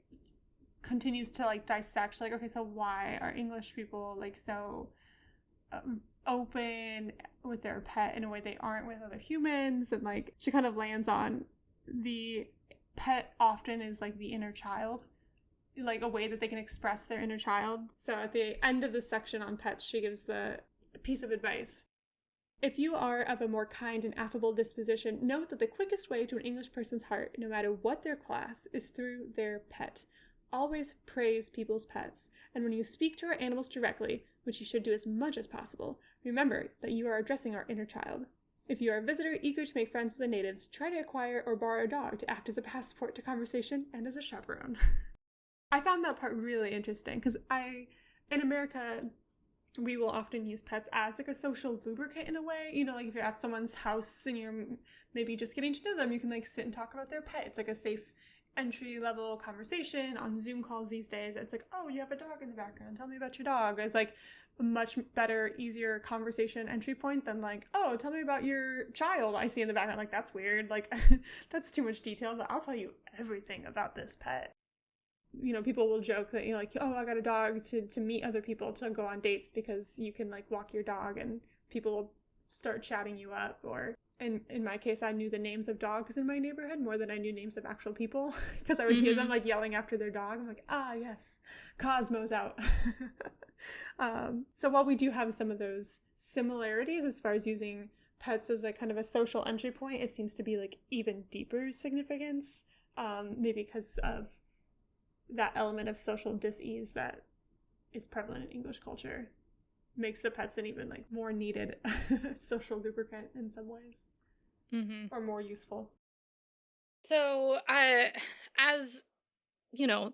continues to like dissect, like, okay, so why are English people like so open with their pet in a way they aren't with other humans? And like she kind of lands on the pet often is like the inner child, like a way that they can express their inner child. So at the end of the section on pets, she gives the piece of advice. If you are of a more kind and affable disposition, note that the quickest way to an English person's heart, no matter what their class, is through their pet. Always praise people's pets, and when you speak to our animals directly, which you should do as much as possible, remember that you are addressing our inner child. If you are a visitor eager to make friends with the natives, try to acquire or borrow a dog to act as a passport to conversation and as a chaperone. I found that part really interesting because in America, we will often use pets as like a social lubricant in a way. You know, like if you're at someone's house and you're maybe just getting to know them, you can like sit and talk about their pet. It's like a safe entry-level conversation. On Zoom calls these days, it's like, oh, you have a dog in the background, tell me about your dog. It's like a much better, easier conversation entry point than like, oh, tell me about your child I see in the background. Like, that's weird, like that's too much detail, but I'll tell you everything about this pet. You know, people will joke that, like, oh, I got a dog to meet other people, to go on dates because you can like walk your dog and people will start chatting you up, or in my case, I knew the names of dogs in my neighborhood more than I knew names of actual people, because I would hear them like yelling after their dog. I'm like, ah, yes, Cosmo's out. So while we do have some of those similarities as far as using pets as a kind of a social entry point, it seems to be like even deeper significance, maybe because of that element of social dis-ease that is prevalent in English culture. Makes the pets an even like more needed social lubricant in some ways, or more useful. So, as you know,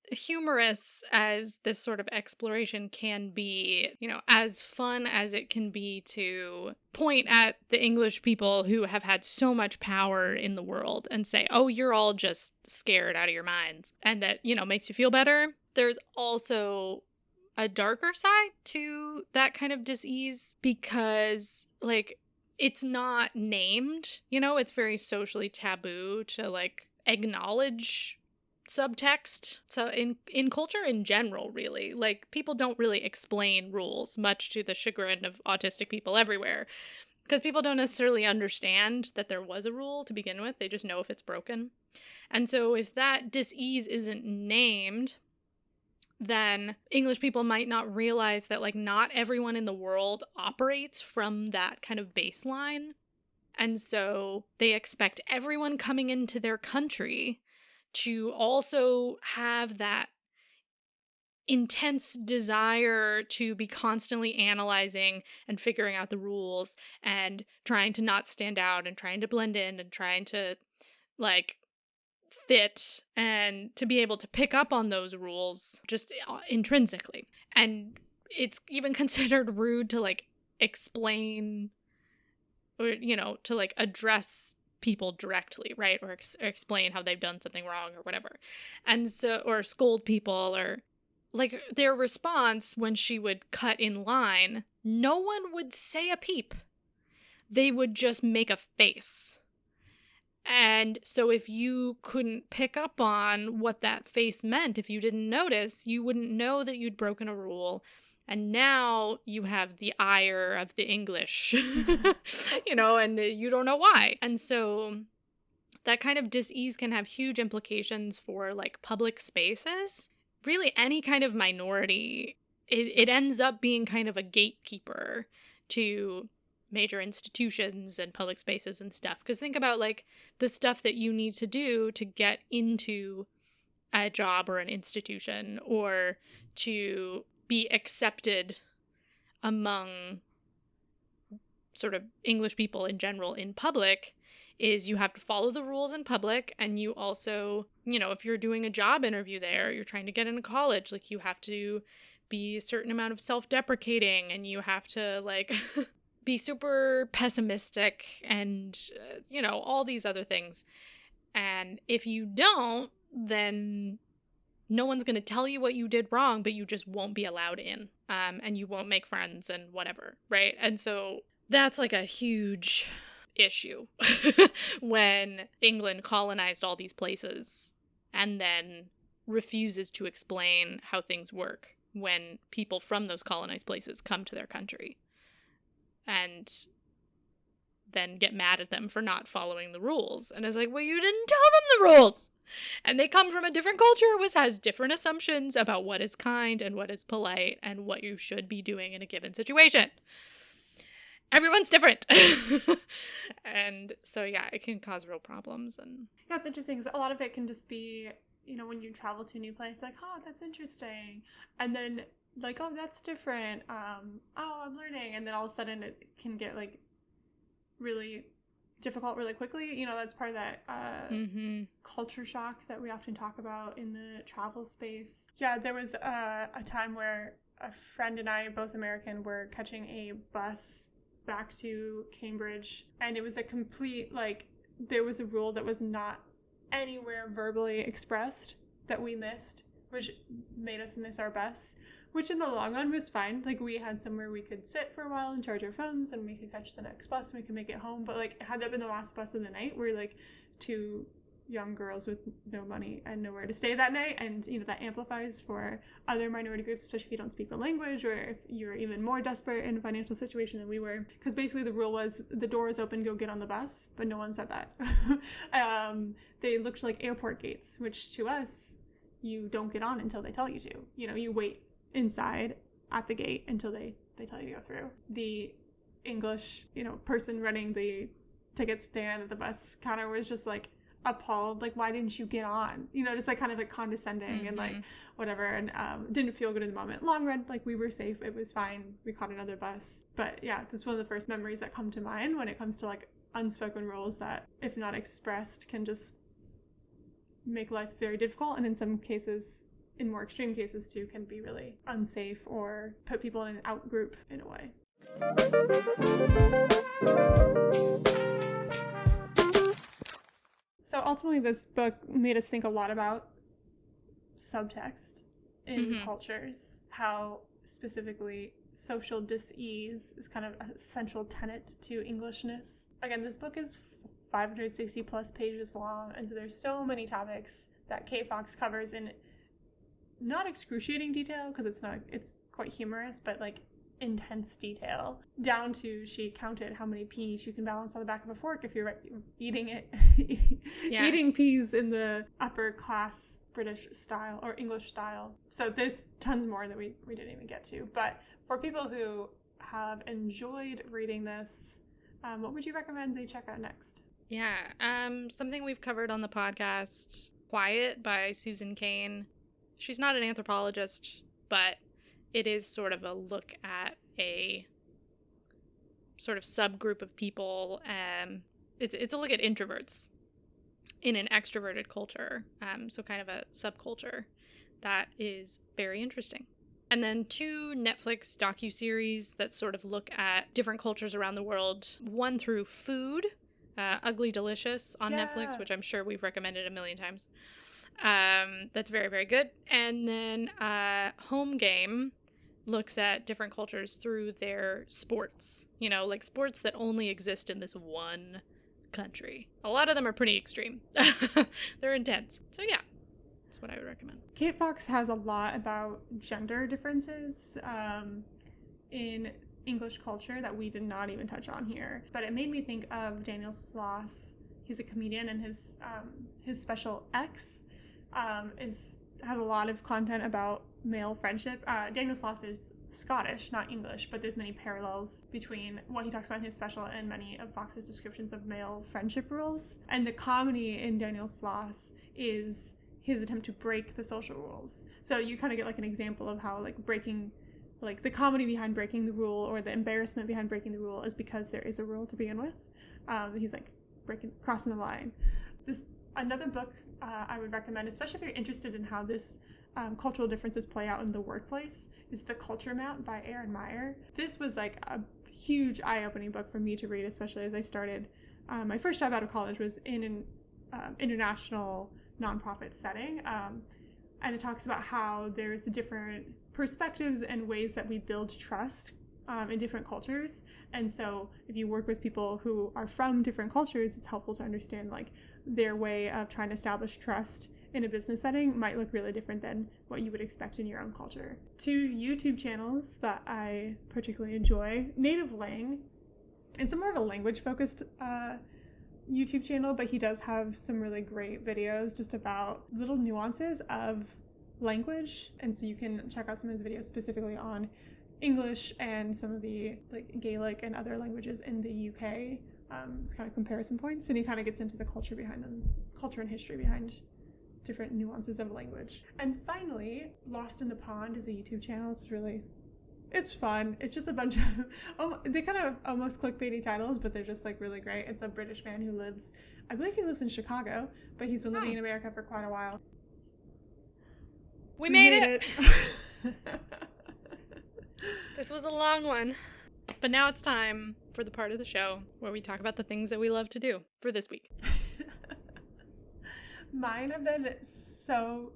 humorous as this sort of exploration can be, as fun as it can be to point at the English people who have had so much power in the world and say, oh, you're all just scared out of your minds, and that, makes you feel better. There's also a darker side to that kind of dis-ease, because like it's not named, it's very socially taboo to like acknowledge subtext. So in culture in general, really, like people don't really explain rules, much to the chagrin of autistic people everywhere, because people don't necessarily understand that there was a rule to begin with. They just know if it's broken. And so if that dis-ease isn't named, then English people might not realize that like not everyone in the world operates from that kind of baseline. And so they expect everyone coming into their country to also have that intense desire to be constantly analyzing and figuring out the rules and trying to not stand out and trying to blend in and trying to like fit and to be able to pick up on those rules just intrinsically. And it's even considered rude to like explain or, to like address people directly, right? Or explain how they've done something wrong or whatever. And so, or scold people, or like their response when she would cut in line, no one would say a peep. They would just make a face. And so if you couldn't pick up on what that face meant, if you didn't notice, you wouldn't know that you'd broken a rule. And now you have the ire of the English, and you don't know why. And so that kind of dis-ease can have huge implications for like public spaces. Really any kind of minority, it ends up being kind of a gatekeeper to major institutions and public spaces and stuff. Because think about like the stuff that you need to do to get into a job or an institution, or to be accepted among sort of English people in general in public, is you have to follow the rules in public. And you also, if you're doing a job interview there, you're trying to get into college, like you have to be a certain amount of self-deprecating, and you have to like be super pessimistic and, all these other things. And if you don't, then no one's going to tell you what you did wrong, but you just won't be allowed in. And you won't make friends and whatever, right? And so that's like a huge issue when England colonized all these places and then refuses to explain how things work when people from those colonized places come to their country, and then get mad at them for not following the rules. And it's like, well, you didn't tell them the rules. And they come from a different culture, which has different assumptions about what is kind and what is polite and what you should be doing in a given situation. Everyone's different. And so, yeah, it can cause real problems. And yeah, it's interesting because a lot of it can just be, when you travel to a new place, like, oh, that's interesting. And then like, oh, that's different. Oh, I'm learning. And then all of a sudden it can get like really difficult really quickly. That's part of that culture shock that we often talk about in the travel space. Yeah, there was a time where a friend and I, both American, were catching a bus back to Cambridge, and it was a complete, like, there was a rule that was not anywhere verbally expressed that we missed, which made us miss our bus, which in the long run was fine. Like, we had somewhere we could sit for a while and charge our phones, and we could catch the next bus and we could make it home. But like, had that been the last bus of the night, we're like to young girls with no money and nowhere to stay that night. And, you know, that amplifies for other minority groups, especially if you don't speak the language or if you're even more desperate in a financial situation than we were. Because basically the rule was the door is open, go get on the bus, but no one said that. They looked like airport gates, which to us, you don't get on until they tell you to. You know, you wait inside at the gate until they tell you to go through. The English, you know, person running the ticket stand at the bus counter was just like appalled, like, why didn't you get on? You know, just like kind of like condescending and like whatever, and didn't feel good in the moment. Long run, like, we were safe, it was fine, we caught another bus. But yeah, this is one of the first memories that come to mind when it comes to like unspoken rules that, if not expressed, can just make life very difficult, and in some cases, in more extreme cases too, can be really unsafe or put people in an out group in a way. So ultimately, this book made us think a lot about subtext in cultures, how specifically social dis-ease is kind of a central tenet to Englishness. Again, this book is 560 plus pages long, and so there's so many topics that Kate Fox covers in not excruciating detail, because it's quite humorous, but like intense detail, down to she counted how many peas you can balance on the back of a fork if you're eating it. Eating peas in the upper class British style or English style. So there's tons more that we didn't even get to. But for people who have enjoyed reading this, what would you recommend they check out next? Yeah, something we've covered on the podcast, Quiet by Susan Cain. She's not an anthropologist, but it is sort of a look at a sort of subgroup of people. It's a look at introverts in an extroverted culture, so kind of a subculture that is very interesting. And then 2 Netflix docuseries that sort of look at different cultures around the world. One through food, Ugly Delicious on Netflix, which I'm sure we've recommended a million times. That's very, very good. And then Home Game looks at different cultures through their sports, you know, like sports that only exist in this one country. A lot of them are pretty extreme. They're intense. So yeah, that's what I would recommend. Kate Fox has a lot about gender differences in English culture that we did not even touch on here. But it made me think of Daniel Sloss. He's a comedian, and his special X has a lot of content about male friendship. Daniel Sloss is Scottish, not English, but there's many parallels between what he talks about in his special and many of Fox's descriptions of male friendship rules. And the comedy in Daniel Sloss is his attempt to break the social rules. So you kind of get like an example of how like breaking, like the comedy behind breaking the rule or the embarrassment behind breaking the rule is because there is a rule to begin with. He's like crossing the line. Another book I would recommend, especially if you're interested in how this cultural differences play out in the workplace, is The Culture Map by Erin Meyer. This was like a huge eye-opening book for me to read, especially as I started. My first job out of college was in an international nonprofit setting, and it talks about how there's different perspectives and ways that we build trust in different cultures. And so if you work with people who are from different cultures, it's helpful to understand like their way of trying to establish trust in a business setting might look really different than what you would expect in your own culture. 2 YouTube channels that I particularly enjoy. Native Lang. It's more of a language-focused YouTube channel, but he does have some really great videos just about little nuances of language. And so you can check out some of his videos specifically on English and some of the like Gaelic and other languages in the UK. It's kind of comparison points, and he kind of gets into the culture behind them, culture and history behind different nuances of language. And finally, Lost in the Pond is a YouTube channel. It's fun. It's just a bunch of, they kind of almost clickbaity titles, but they're just like really great. It's a British man who I believe he lives in Chicago, but he's been living in America for quite a while. We made it. This was a long one, but now it's time for the part of the show where we talk about the things that we love to do for this week. Mine have been so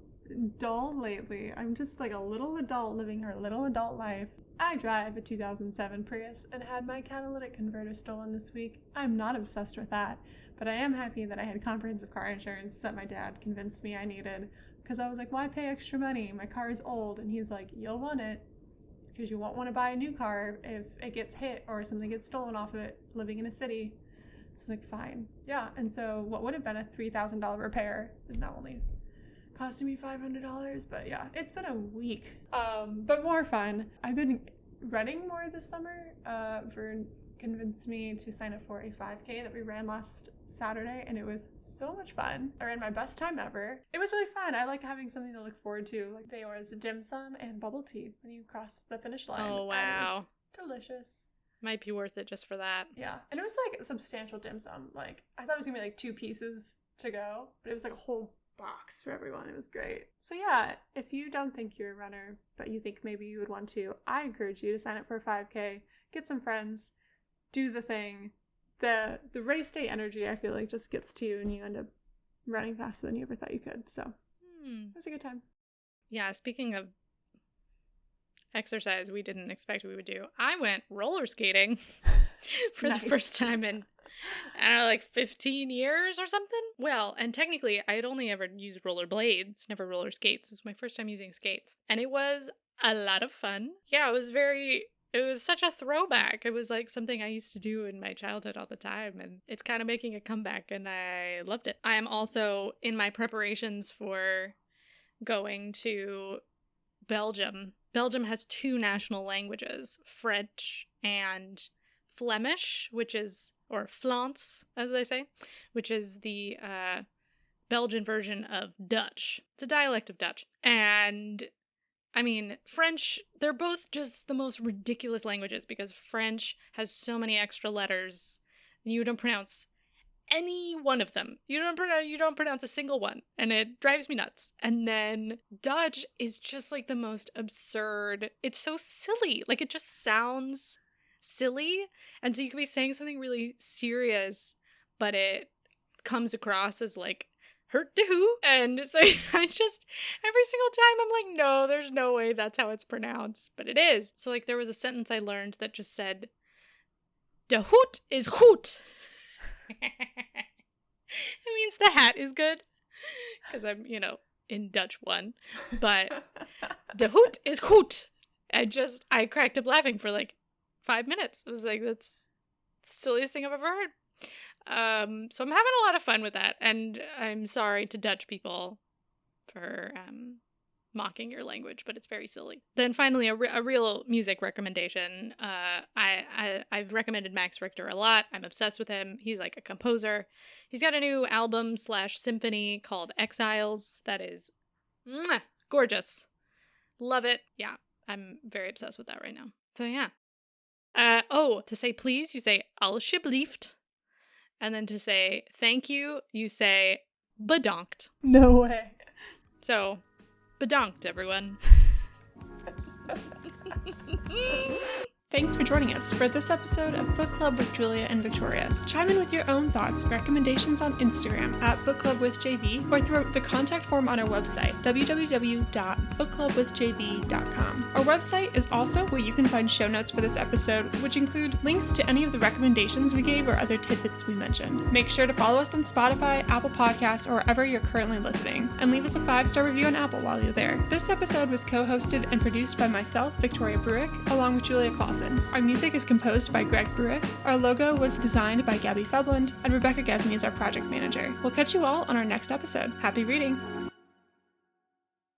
dull lately. I'm just like a little adult living her little adult life. I drive a 2007 Prius and had my catalytic converter stolen this week. I'm not obsessed with that, But I am happy that I had comprehensive car insurance that my dad convinced me I needed, because I was like, why pay extra money? My car is old. And he's like, you'll want it because you won't want to buy a new car if it gets hit or something gets stolen off of it living in a city. It's like, fine. Yeah. And so what would have been a $3,000 repair is now only costing me $500. But yeah, it's been a week, but more fun. I've been running more this summer. Vern convinced me to sign up for a 5K that we ran last Saturday, and it was so much fun. I ran my best time ever. It was really fun. I like having something to look forward to. Like, there was dim sum and bubble tea when you cross the finish line. Oh, wow. And it was delicious. Might be worth it just for that. Yeah. And it was like a substantial dim sum. Like, I thought it was gonna be like 2 pieces to go, but it was like a whole box for everyone. It was great. So yeah, if you don't think you're a runner, but you think maybe you would want to, I encourage you to sign up for a 5K, get some friends, do the thing. The race day energy, I feel like, just gets to you and you end up running faster than you ever thought you could. So it was a good time. Yeah, speaking of exercise we didn't expect we would do, I went roller skating for the first time in, I don't know, like 15 years or something. Well, and technically I had only ever used roller blades, never roller skates. This was my first time using skates, and it was a lot of fun. Yeah, it was such a throwback. It was like something I used to do in my childhood all the time, and it's kind of making a comeback, and I loved it. I am also in my preparations for going to Belgium. Belgium has 2 national languages, French and Flemish, or Flants, as they say, which is the Belgian version of Dutch. It's a dialect of Dutch. And I mean, French, they're both just the most ridiculous languages because French has so many extra letters. You don't pronounce any one of them. You don't pronounce a single one, and it drives me nuts. And then Dutch is just like the most absurd. It's so silly. Like, it just sounds silly. And so you could be saying something really serious, but it comes across as like hurt to who? And so I just, every single time I'm like, no, there's no way that's how it's pronounced. But it is. So like there was a sentence I learned that just said, de hoed is goed. It means the hat is good. Because I'm, in Dutch 1. But de hoed is goed. I cracked up laughing for like 5 minutes. I was like, that's the silliest thing I've ever heard. So I'm having a lot of fun with that, and I'm sorry to Dutch people for mocking your language, but it's very silly. Then finally, a real music recommendation. I've recommended Max Richter a lot. I'm obsessed with him. He's like a composer. He's got a new album/symphony called Exiles that is gorgeous. Love it. Yeah, I'm very obsessed with that right now. So yeah. To say please, you say alsjeblieft. And then to say thank you, you say bedankt. No way. So, bedankt, everyone. Thanks for joining us for this episode of Book Club with Julia and Victoria. Chime in with your own thoughts and recommendations on Instagram at bookclubwithjv or through the contact form on our website, www.bookclubwithjv.com. Our website is also where you can find show notes for this episode, which include links to any of the recommendations we gave or other tidbits we mentioned. Make sure to follow us on Spotify, Apple Podcasts, or wherever you're currently listening, and leave us a 5-star review on Apple while you're there. This episode was co-hosted and produced by myself, Victoria Bruick, along with Julia Clausen. Our music is composed by Greg Bruick. Our logo was designed by Gabby Febland, and Rebecca Gesney is our project manager. We'll catch you all on our next episode. Happy reading!